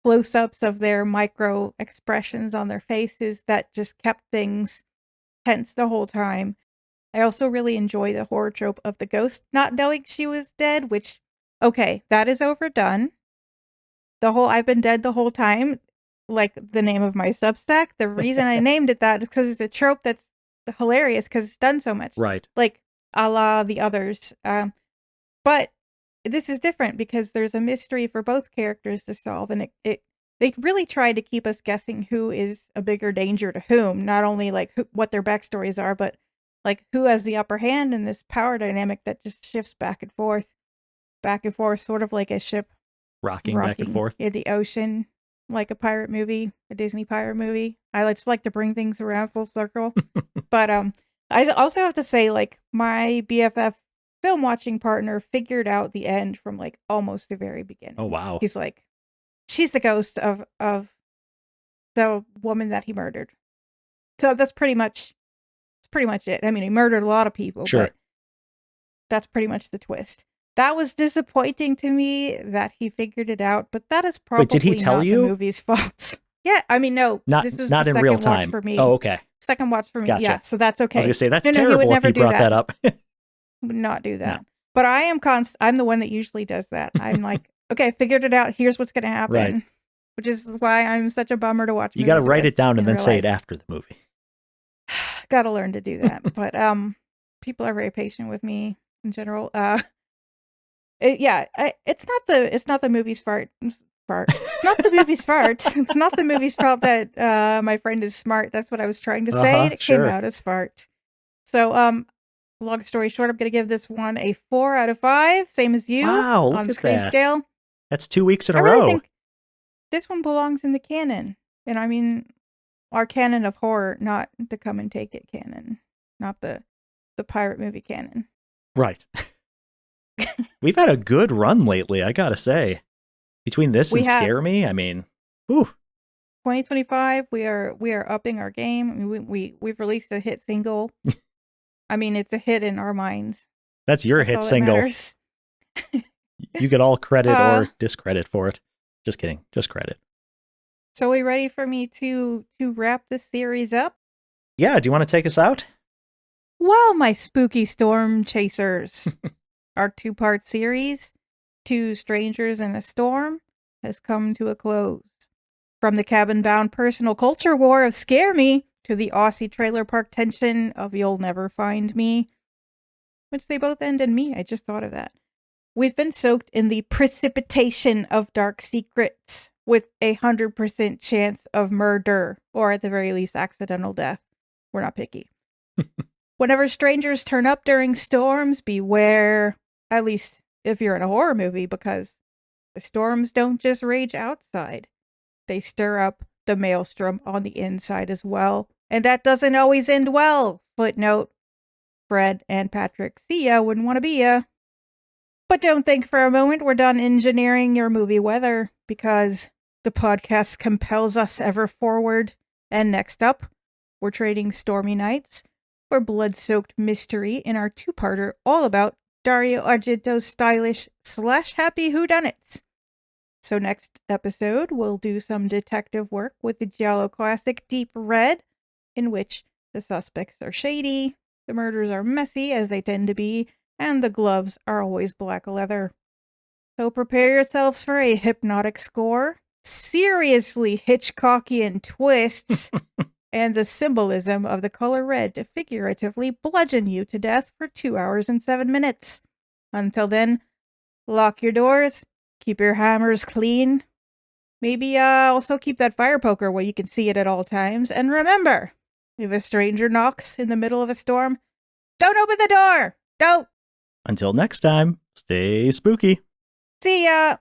Speaker 2: close-ups of their micro expressions on their faces that just kept things tense the whole time. I also really enjoy the horror trope of the ghost not knowing she was dead, which, okay, that is overdone. The whole I've been dead the whole time, like the name of my Substack, the reason I named it that is because it's a trope that's hilarious because it's done so much.
Speaker 1: Right.
Speaker 2: Like, a la the others. But this is different because there's a mystery for both characters to solve, and they really tried to keep us guessing who is a bigger danger to whom, not only like what their backstories are, but like who has the upper hand in this power dynamic that just shifts back and forth, sort of like a ship
Speaker 1: Rocking back and forth
Speaker 2: in the ocean, like a pirate movie, a Disney pirate movie. I just like to bring things around full circle. But I also have to say, like, my BFF film watching partner figured out the end from like almost the very beginning.
Speaker 1: Oh, wow.
Speaker 2: He's like, she's the ghost of the woman that he murdered. So that's pretty much it. I mean, he murdered a lot of people,
Speaker 1: Sure.
Speaker 2: but that's pretty much the twist. That was disappointing to me that he figured it out, but that is probably
Speaker 1: did he tell
Speaker 2: not
Speaker 1: you?
Speaker 2: the movie's fault. Yeah, I mean, no, this was
Speaker 1: not
Speaker 2: the
Speaker 1: in
Speaker 2: second
Speaker 1: real
Speaker 2: watch
Speaker 1: time
Speaker 2: for me.
Speaker 1: Oh, okay.
Speaker 2: Second watch for me.
Speaker 1: Gotcha.
Speaker 2: Yeah, so that's okay.
Speaker 1: I was gonna say that's
Speaker 2: No, he
Speaker 1: terrible
Speaker 2: would
Speaker 1: if
Speaker 2: never
Speaker 1: you
Speaker 2: do
Speaker 1: brought
Speaker 2: that.
Speaker 1: that up.
Speaker 2: Would not do that.
Speaker 1: No.
Speaker 2: But I am I'm the one that usually does that. I'm like, okay, I figured it out. Here's what's going to happen.
Speaker 1: Right.
Speaker 2: Which is why I'm such a bummer to watch.
Speaker 1: You got to
Speaker 2: movies
Speaker 1: write
Speaker 2: with
Speaker 1: it down and
Speaker 2: in
Speaker 1: then
Speaker 2: real
Speaker 1: say
Speaker 2: life.
Speaker 1: it after the movie.
Speaker 2: Got to learn to do that. But people are very patient with me in general. It's not the movie's fault. Not the movie's fault. It's not the movie's fault that my friend is smart. That's what I was trying to say. And it came
Speaker 1: Sure.
Speaker 2: out as fart. So long story short, I'm gonna give this one a 4 out of 5, same as you.
Speaker 1: Wow, look
Speaker 2: on the
Speaker 1: at
Speaker 2: Scream
Speaker 1: that.
Speaker 2: scale.
Speaker 1: That's 2 weeks in a
Speaker 2: I really
Speaker 1: row.
Speaker 2: think this one belongs in the canon, and I mean our canon of horror, not the Come and Take It canon, not the pirate movie canon.
Speaker 1: Right. We've had a good run lately, I gotta say. Between this and Scare Me, I mean, whew.
Speaker 2: 2025, we are upping our game. I mean, we've released a hit single. I mean, it's a hit in our minds.
Speaker 1: That's your
Speaker 2: That's
Speaker 1: hit
Speaker 2: all that
Speaker 1: single.
Speaker 2: matters.
Speaker 1: You get all credit or discredit for it. Just kidding. Just credit.
Speaker 2: So, are we ready for me to wrap this series up?
Speaker 1: Yeah, do you want to take us out?
Speaker 2: Well, my spooky storm chasers, our 2-part series, Two Strangers in a Storm, has come to a close. From the cabin-bound personal culture war of Scare Me to the Aussie trailer park tension of You'll Never Find Me, which they both end in me. I just thought of that. We've been soaked in the precipitation of dark secrets with 100% chance of murder, or at the very least, accidental death. We're not picky. Whenever strangers turn up during storms, beware. At least if you're in a horror movie, because the storms don't just rage outside. They stir up the maelstrom on the inside as well. And that doesn't always end well. Footnote, Fred and Patrick, see ya, wouldn't want to be ya. But don't think for a moment we're done engineering your movie weather, because the podcast compels us ever forward. And next up, we're trading stormy nights for blood-soaked mystery in our 2-parter all about Dario Argento's stylish / happy whodunits. So next episode, we'll do some detective work with the giallo classic Deep Red, in which the suspects are shady, the murders are messy, as they tend to be, and the gloves are always black leather. So prepare yourselves for a hypnotic score, seriously Hitchcockian twists, and the symbolism of the color red to figuratively bludgeon you to death for 2 hours and 7 minutes. Until then, lock your doors, keep your hammers clean, maybe also keep that fire poker where you can see it at all times, and remember, if a stranger knocks in the middle of a storm, don't open the door! Don't!
Speaker 1: Until next time, stay spooky.
Speaker 2: See ya!